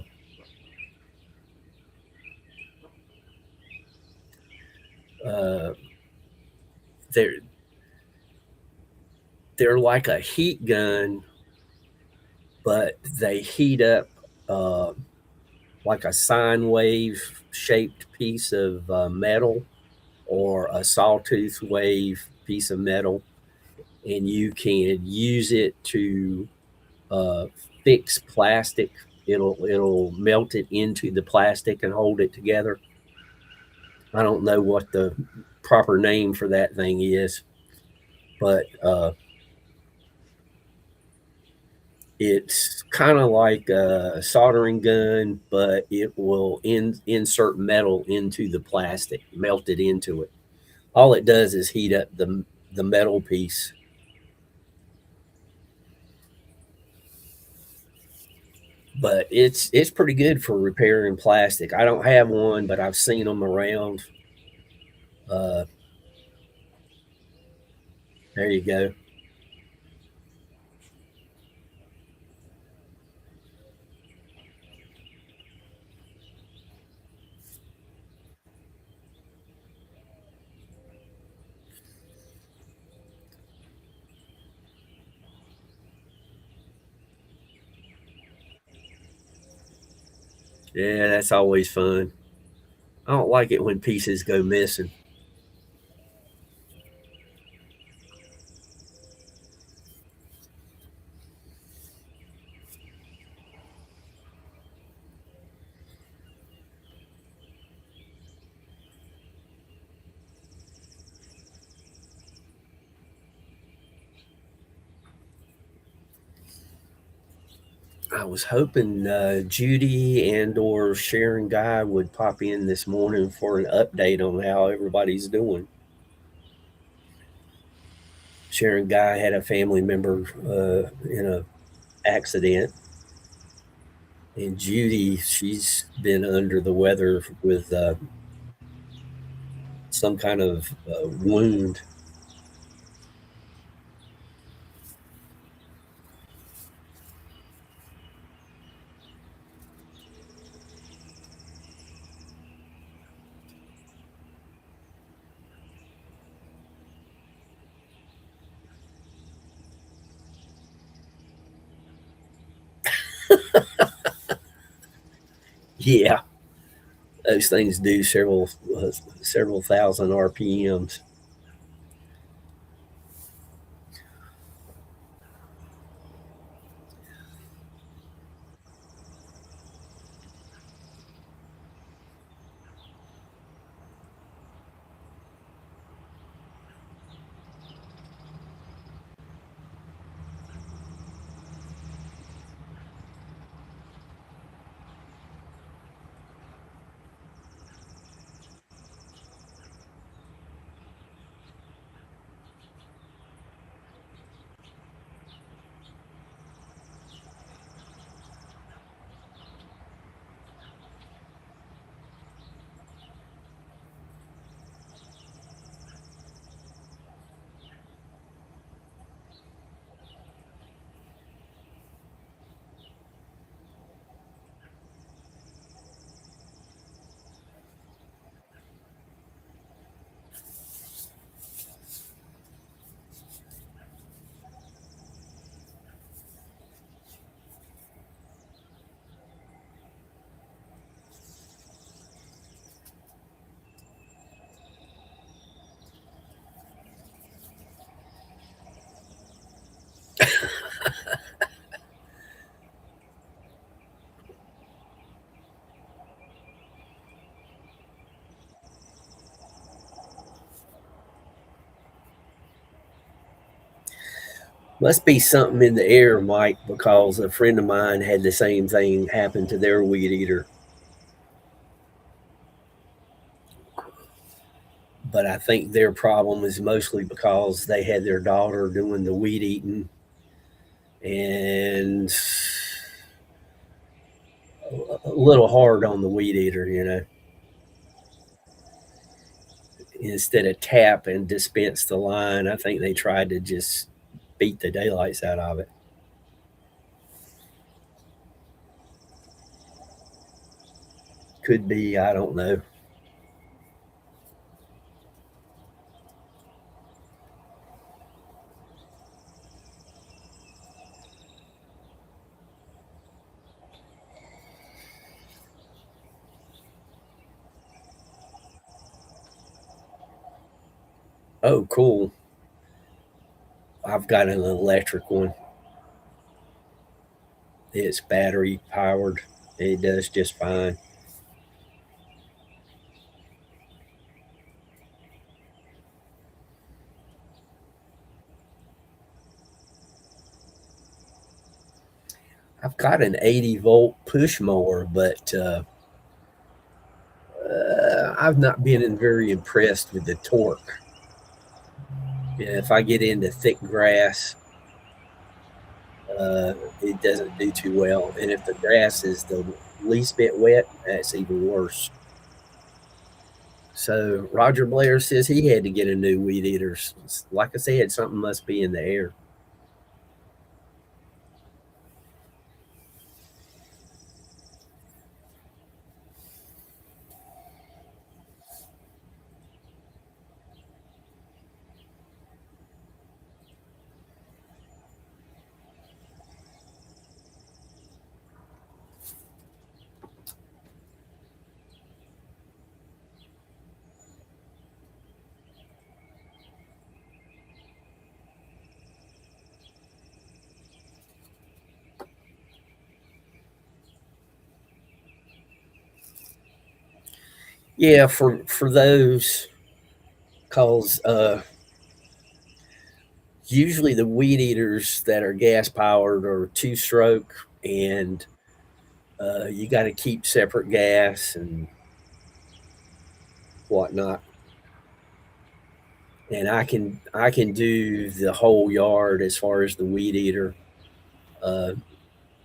they're they're like a heat gun, but they heat up uh, like a sine wave shaped piece of metal or a sawtooth wave piece of metal, and you can use it to uh, fix plastic. It'll melt it into the plastic and hold it together. I don't know what the proper name for that thing is, but it's kind of like a soldering gun, but it will insert metal into the plastic, melt it into it. All it does is heat up the metal piece. But it's pretty good for repairing plastic. I don't have one, but I've seen them around. Uh, there you go. Yeah, that's always fun. I don't like it when pieces go missing. I was hoping Judy and or Sharon Guy would pop in this morning for an update on how everybody's doing. Sharon Guy had a family member in a accident, and Judy, she's been under the weather with some kind of wound. Yeah, those things do several thousand RPMs. Must be something in the air, Mike, because a friend of mine had the same thing happen to their weed eater. But I think their problem is mostly because they had their daughter doing the weed eating and a little hard on the weed eater, you know. Instead of tap and dispense the line, I think they tried to just beat the daylights out of it. Could be, I don't know. Oh, cool. I've got an electric one. It's battery powered. It does just fine. I've got an 80-volt push mower, but I've not been very impressed with the torque. If I get into thick grass, it doesn't do too well. And if the grass is the least bit wet, that's even worse. So Roger Blair says he had to get a new weed eater. Like I said, something must be in the air. Yeah, for those, cause usually the weed eaters that are gas powered are two stroke, and you got to keep separate gas and whatnot. And I can do the whole yard as far as the weed eater. Uh,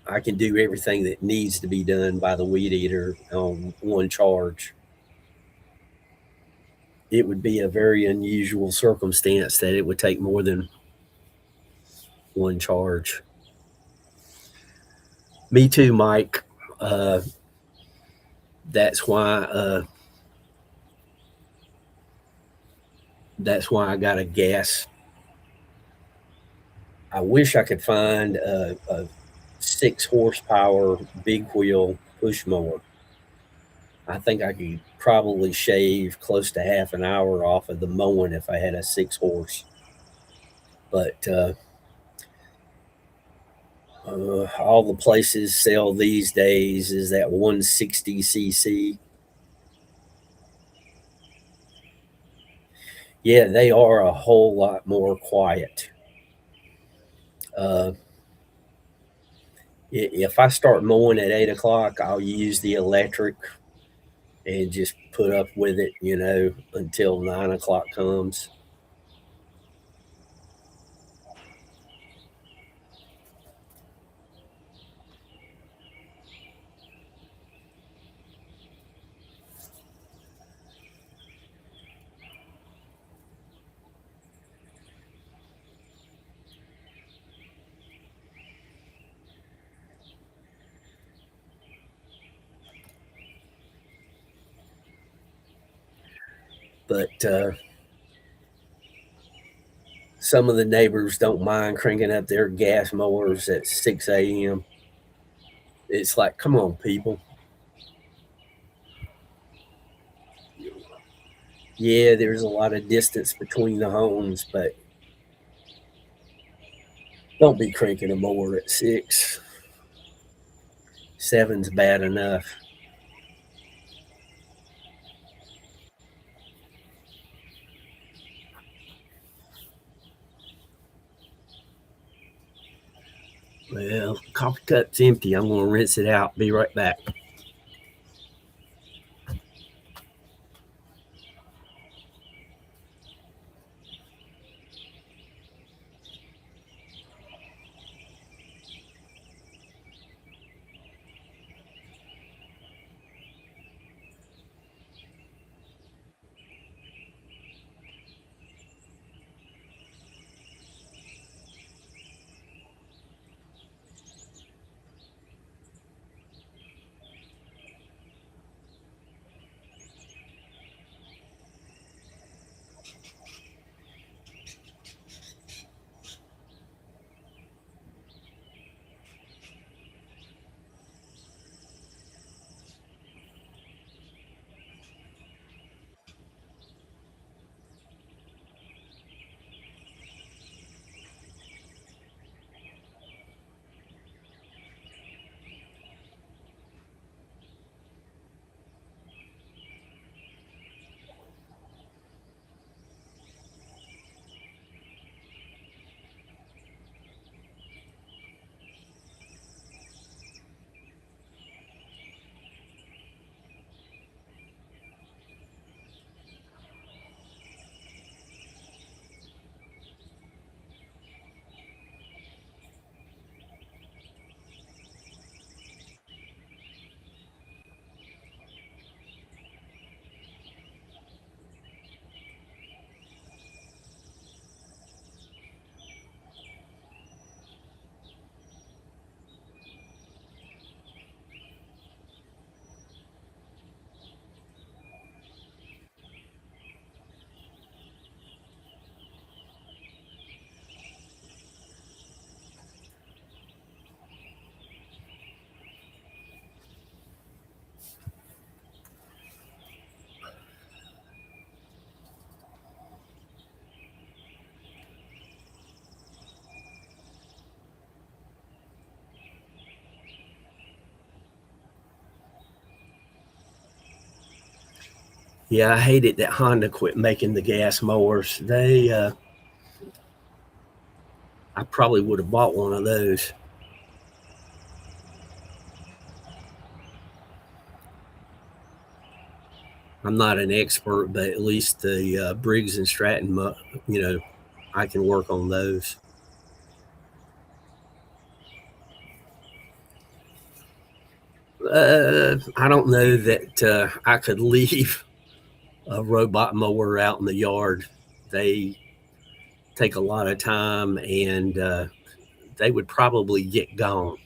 I can do everything that needs to be done by the weed eater on one charge. It would be a very unusual circumstance that it would take more than one charge. Me too, Mike. Uh, that's why. That's why I got a gas. I wish I could find a 6 horsepower big wheel push mower. I think I could probably shave close to half an hour off of the mowing if I had a 6 horse. But all the places sell these days is that 160cc. Yeah, they are a whole lot more quiet. Uh, if I start mowing at 8 o'clock, I'll use the electric and just put up with it, until 9 o'clock comes. But some of the neighbors don't mind cranking up their gas mowers at 6 a.m. It's like, come on, people. Yeah, there's a lot of distance between the homes, but don't be cranking a mower at 6. 7's bad enough. Well, coffee cup's empty. I'm going to rinse it out. Be right back. Yeah, I hate it that Honda quit making the gas mowers. I probably would have bought one of those. I'm not an expert, but at least the Briggs and Stratton, you know, I can work on those. I don't know that I could leave a robot mower out in the yard. They take a lot of time, and they would probably get gone.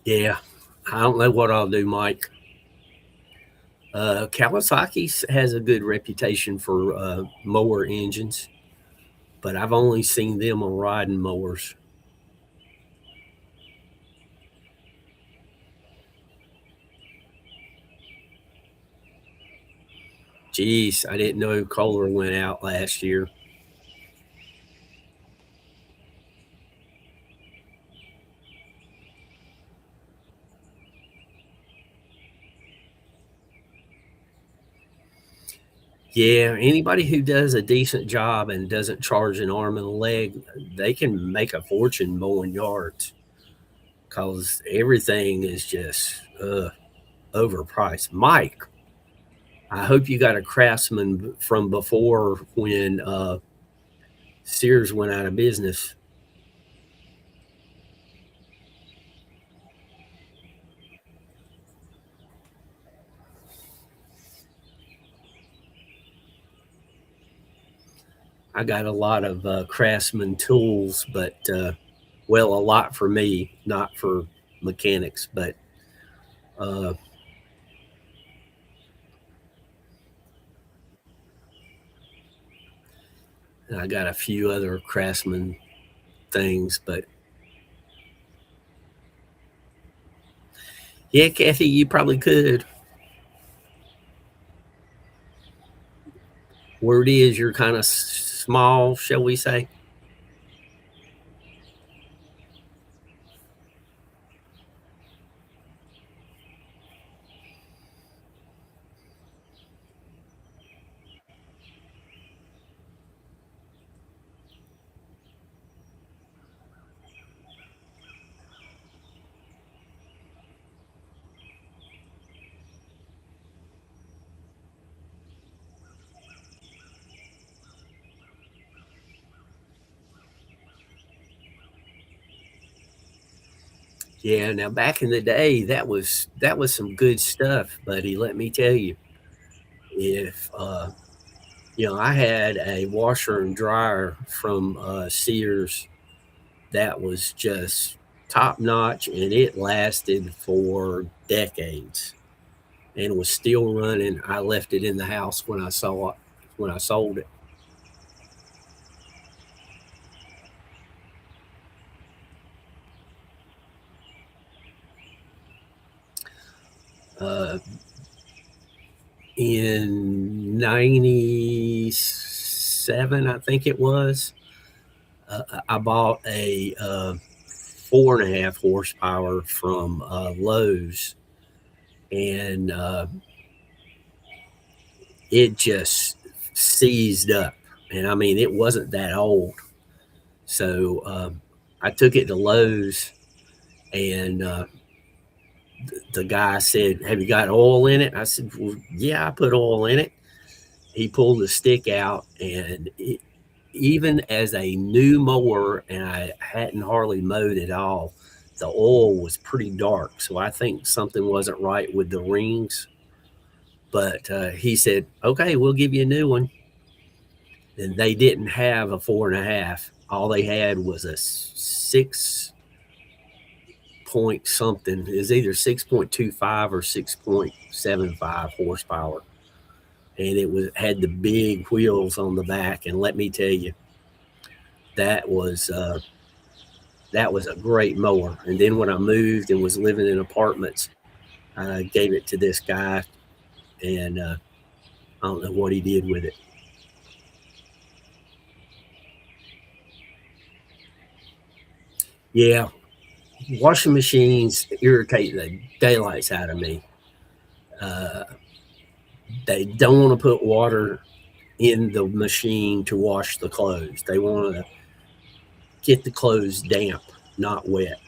Yeah, I don't know what I'll do, Mike. Kawasaki has a good reputation for mower engines, but I've only seen them on riding mowers. Geez, I didn't know Kohler went out last year. Yeah, anybody who does a decent job and doesn't charge an arm and a leg, they can make a fortune mowing yards because everything is just overpriced. Mike, I hope you got a Craftsman from before when Sears went out of business. I got a lot of Craftsman tools, but well, a lot for me, not for mechanics, but uh, I got a few other Craftsman things, but Yeah, Kathy, you probably could. Where it is, you're kind of small, shall we say? Yeah. Now, back in the day, that was some good stuff, buddy. Let me tell you, if I had a washer and dryer from Sears that was just top notch, and it lasted for decades and was still running. I left it in the house when I saw it when I sold it. Uh, in 97, I think it was, I bought a 4.5 horsepower from Lowe's, and it just seized up. And I mean, it wasn't that old. So I took it to Lowe's, and the guy said, "Have you got oil in it?" I said, "Well, yeah, I put oil in it." He pulled the stick out, and even as a new mower, and I hadn't hardly mowed at all, the oil was pretty dark. So I think something wasn't right with the rings. But he said, "Okay, we'll give you a new one." And they didn't have a 4.5. All they had was a 6 point something. It was either 6.25 or 6.75 horsepower. And it was had the big wheels on the back. And let me tell you, that was uh, that was a great mower. And then when I moved and was living in apartments, I gave it to this guy, and I don't know what he did with it. Yeah, washing machines irritate the daylights out of me. Uh, they don't want to put water in the machine to wash the clothes. They want to get the clothes damp, not wet.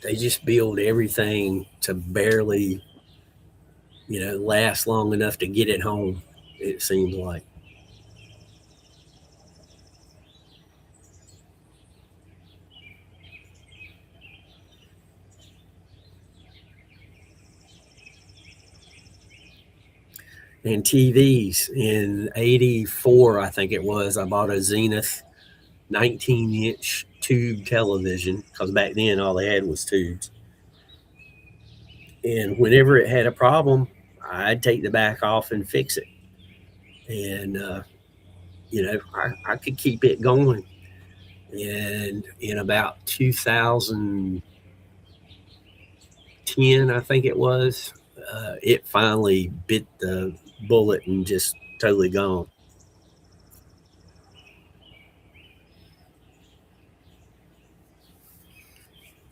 They just build everything to barely, last long enough to get it home. It seems like and TVs in '84, I think it was. I bought a Zenith 19-inch tube television because back then all they had was tubes. And whenever it had a problem, I'd take the back off and fix it. And I could keep it going. And in about 2010, I think it was, it finally bit the bullet and just totally gone.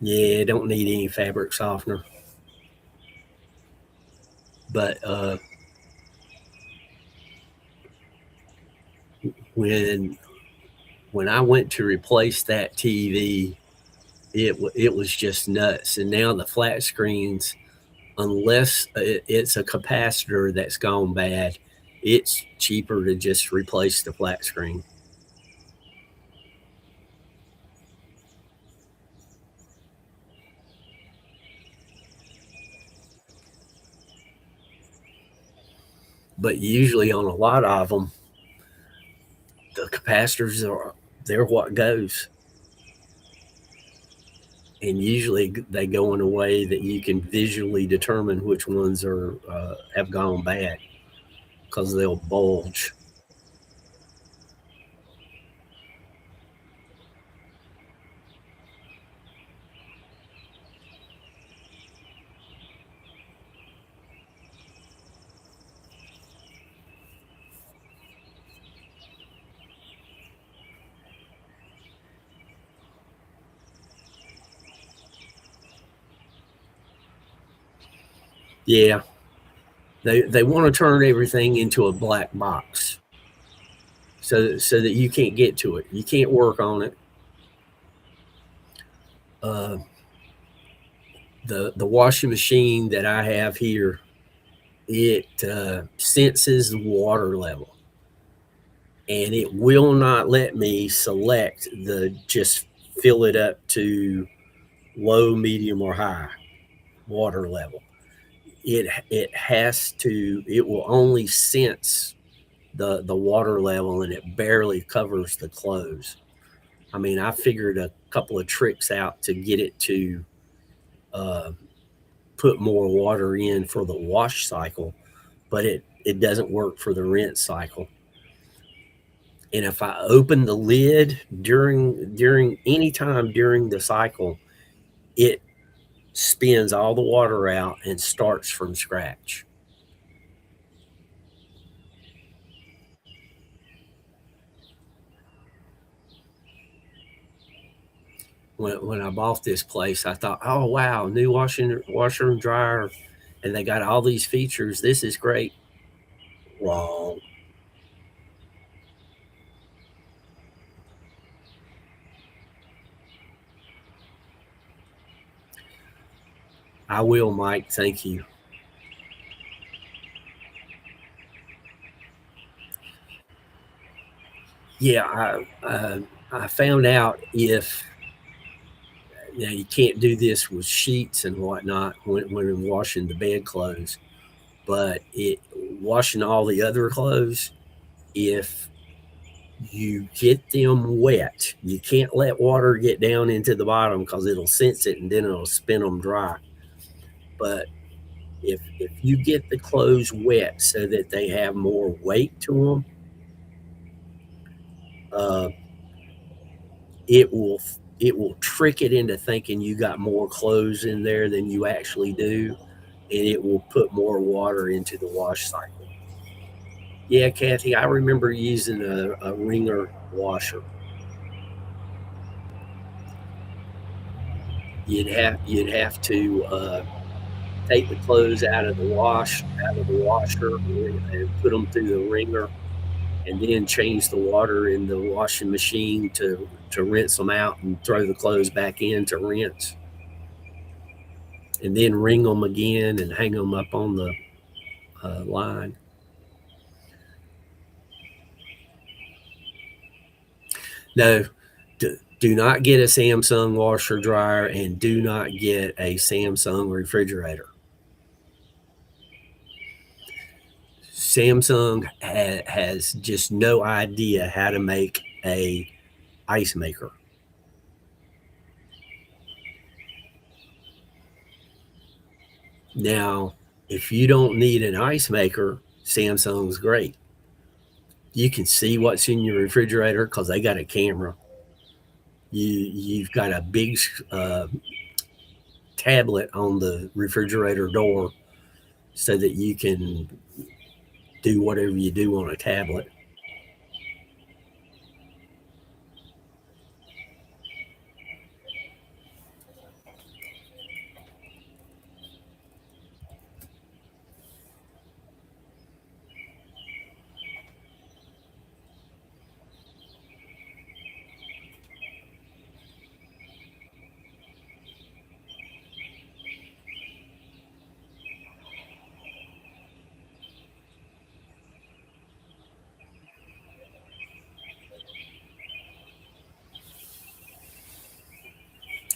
Yeah, don't need any fabric softener. But when when I went to replace that TV, it was just nuts. And now the flat screens, unless it's a capacitor that's gone bad, it's cheaper to just replace the flat screen. But usually on a lot of them, the capacitors they're what goes, and usually they go in a way that you can visually determine which ones are have gone bad because they'll bulge. Yeah, they want to turn everything into a black box, so that you can't get to it, you can't work on it. Uh, the washing machine that I have here, it senses the water level, and it will not let me select the just fill it up to low, medium, or high water level. It has to. It will only sense the water level, and it barely covers the clothes. I mean, I figured a couple of tricks out to get it to uh, put more water in for the wash cycle, but it doesn't work for the rinse cycle. And if I open the lid during any time during the cycle, it spins all the water out and starts from scratch. When I bought this place, I thought, oh wow, new washer and dryer, and they got all these features. This is great. Wrong. I will, Mike. Thank you. Yeah, I found out if you can't do this with sheets and whatnot when washing the bedclothes, but it washing all the other clothes, if you get them wet, you can't let water get down into the bottom because it'll sense it and then it'll spin them dry. But if you get the clothes wet so that they have more weight to them, uh, it will it will trick it into thinking you got more clothes in there than you actually do, and it will put more water into the wash cycle. Yeah, Kathy, I remember using a wringer washer. You'd have to take the clothes out of the washer and put them through the wringer, and then change the water in the washing machine to rinse them out and throw the clothes back in to rinse, and then wring them again and hang them up on the line. No, do not get a Samsung washer dryer, and do not get a Samsung refrigerator. Samsung has just no idea how to make a ice maker. Now, if you don't need an ice maker, Samsung's great. You can see what's in your refrigerator because they got a camera. You've got a big tablet on the refrigerator door so that you can do whatever you do on a tablet.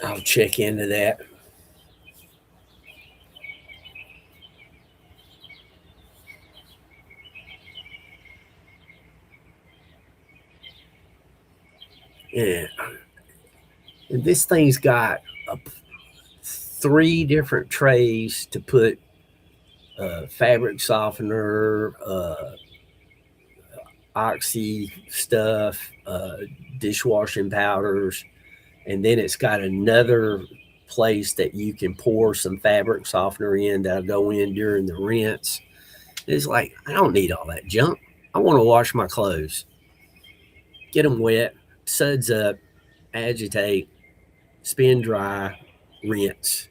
I'll check into that. Yeah. And this thing's got 3 different trays to put fabric softener, oxy stuff, dishwashing powders, and then it's got another place that you can pour some fabric softener in that'll go in during the rinse. It's like, I don't need all that junk. I want to wash my clothes, get them wet, suds up, agitate, spin dry, rinse.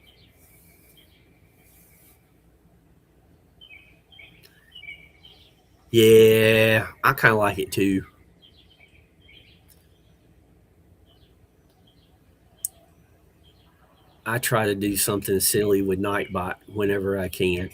Yeah, I kind of like it too. I try to do something silly with Nightbot whenever I can.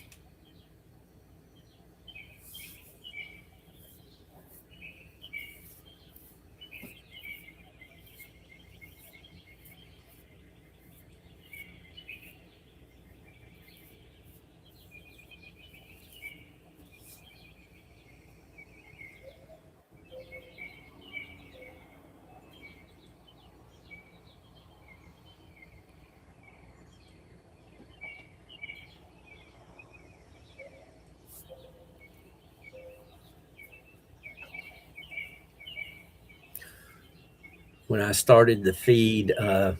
When I started the feed on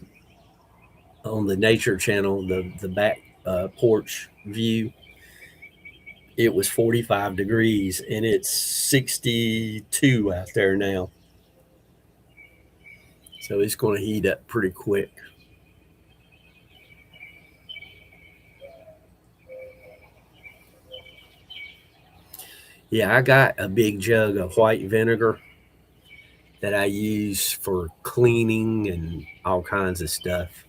the Nature Channel, the back porch view, it was 45 degrees and it's 62 out there now. So it's going to heat up pretty quick. Yeah, I got a big jug of white vinegar that I use for cleaning and all kinds of stuff.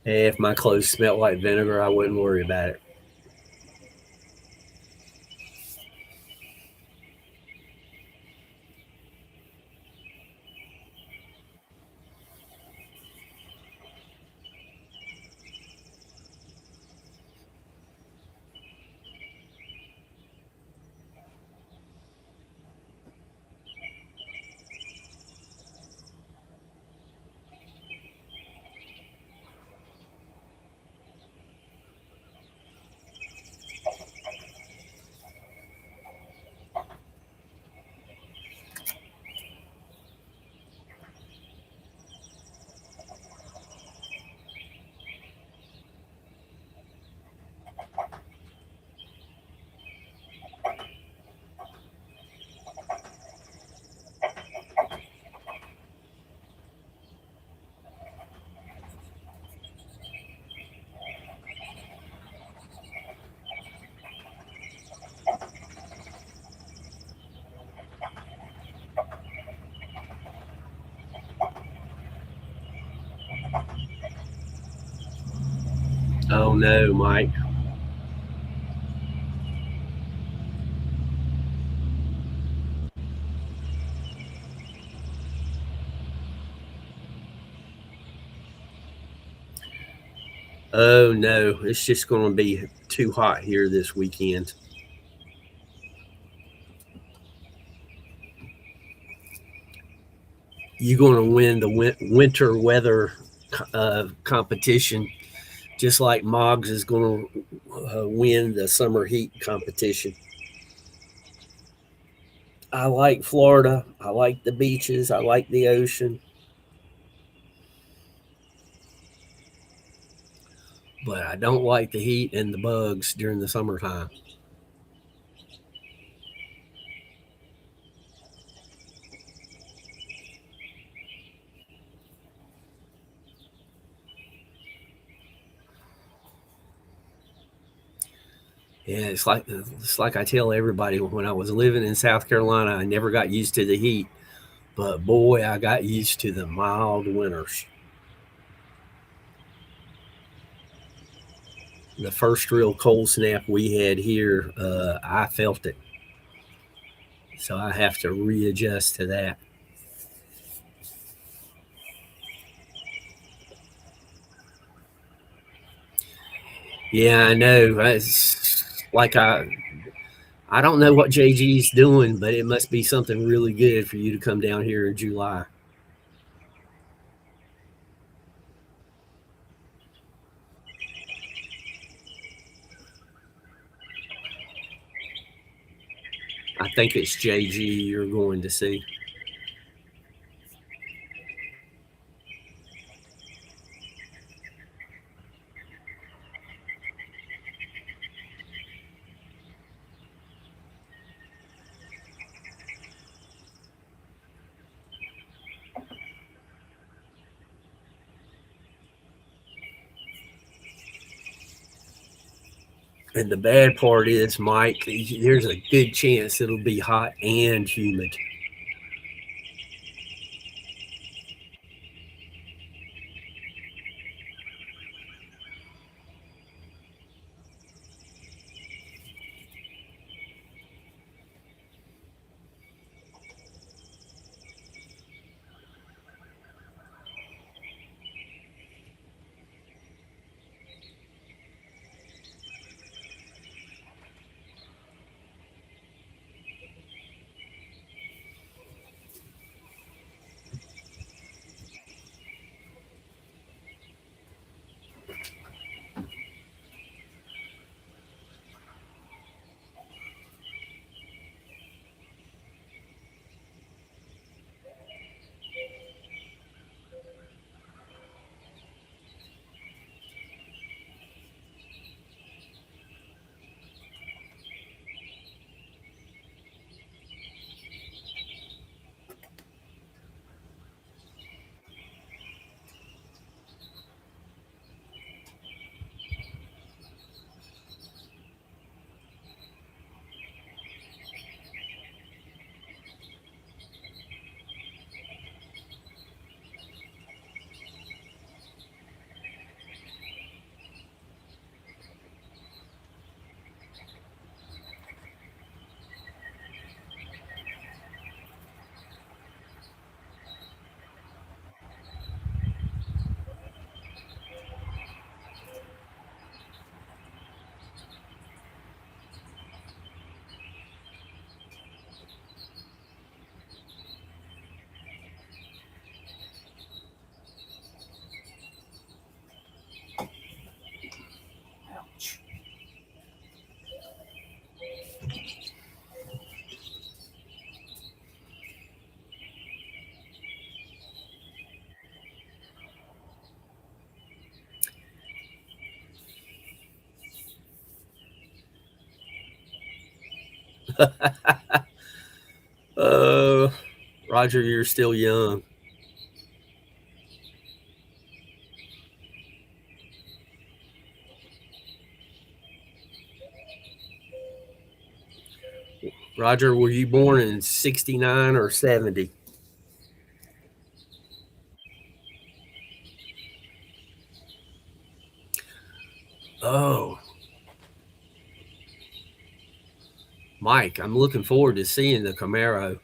If my clothes smelled like vinegar, I wouldn't worry about it. Oh no, Mike. Oh no, it's just going to be too hot here this weekend. You're going to win the winter weather competition, just like Moggs is going to win the summer heat competition. I like Florida. I like the beaches. I like the ocean. But I don't like the heat and the bugs during the summertime. Yeah, it's like I tell everybody, when I was living in South Carolina, I never got used to the heat, but boy, I got used to the mild winters. the first real cold snap we had here, I felt it. So I have to readjust to that. Yeah, I know. It's like I don't know what JG's doing, but it must be something really good for you to come down here in July. I think it's JG you're going to see. And the bad part is, Mike, there's a good chance it'll be hot and humid. uh, Roger, you're still young. Roger, were you born in 69 or 70? Oh, Mike, I'm looking forward to seeing the Camaro.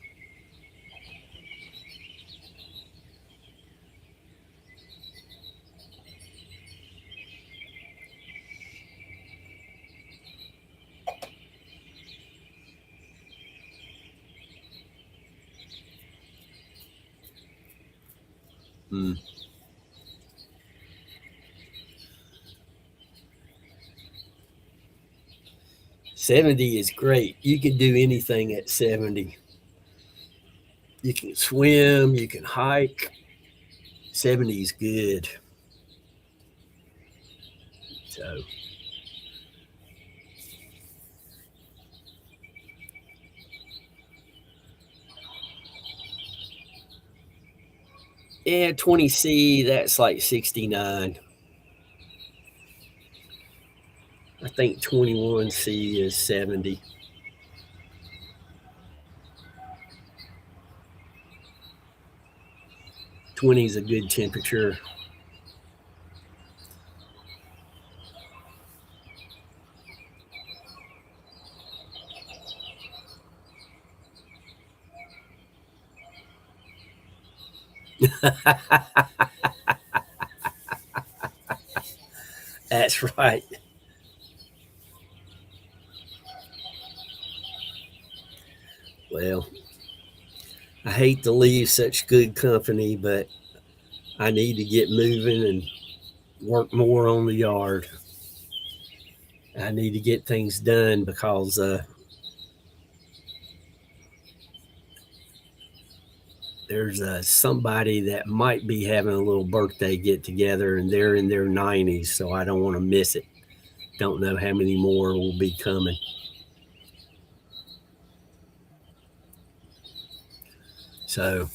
Hmm. 70 is great. You can do anything at 70. You can swim, you can hike. 70 is good. So, yeah, 20C, that's like 69. I think 21C is 70. 20 is a good temperature. That's right. Well, I hate to leave such good company, but I need to get moving and work more on the yard. I need to get things done because there's somebody that might be having a little birthday get together, and they're in their 90s, so I don't want to miss it. Don't know how many more will be coming. So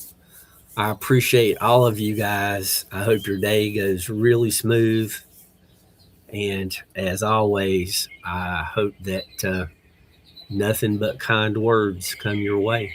I appreciate all of you guys. I hope your day goes really smooth. And as always, I hope that nothing but kind words come your way.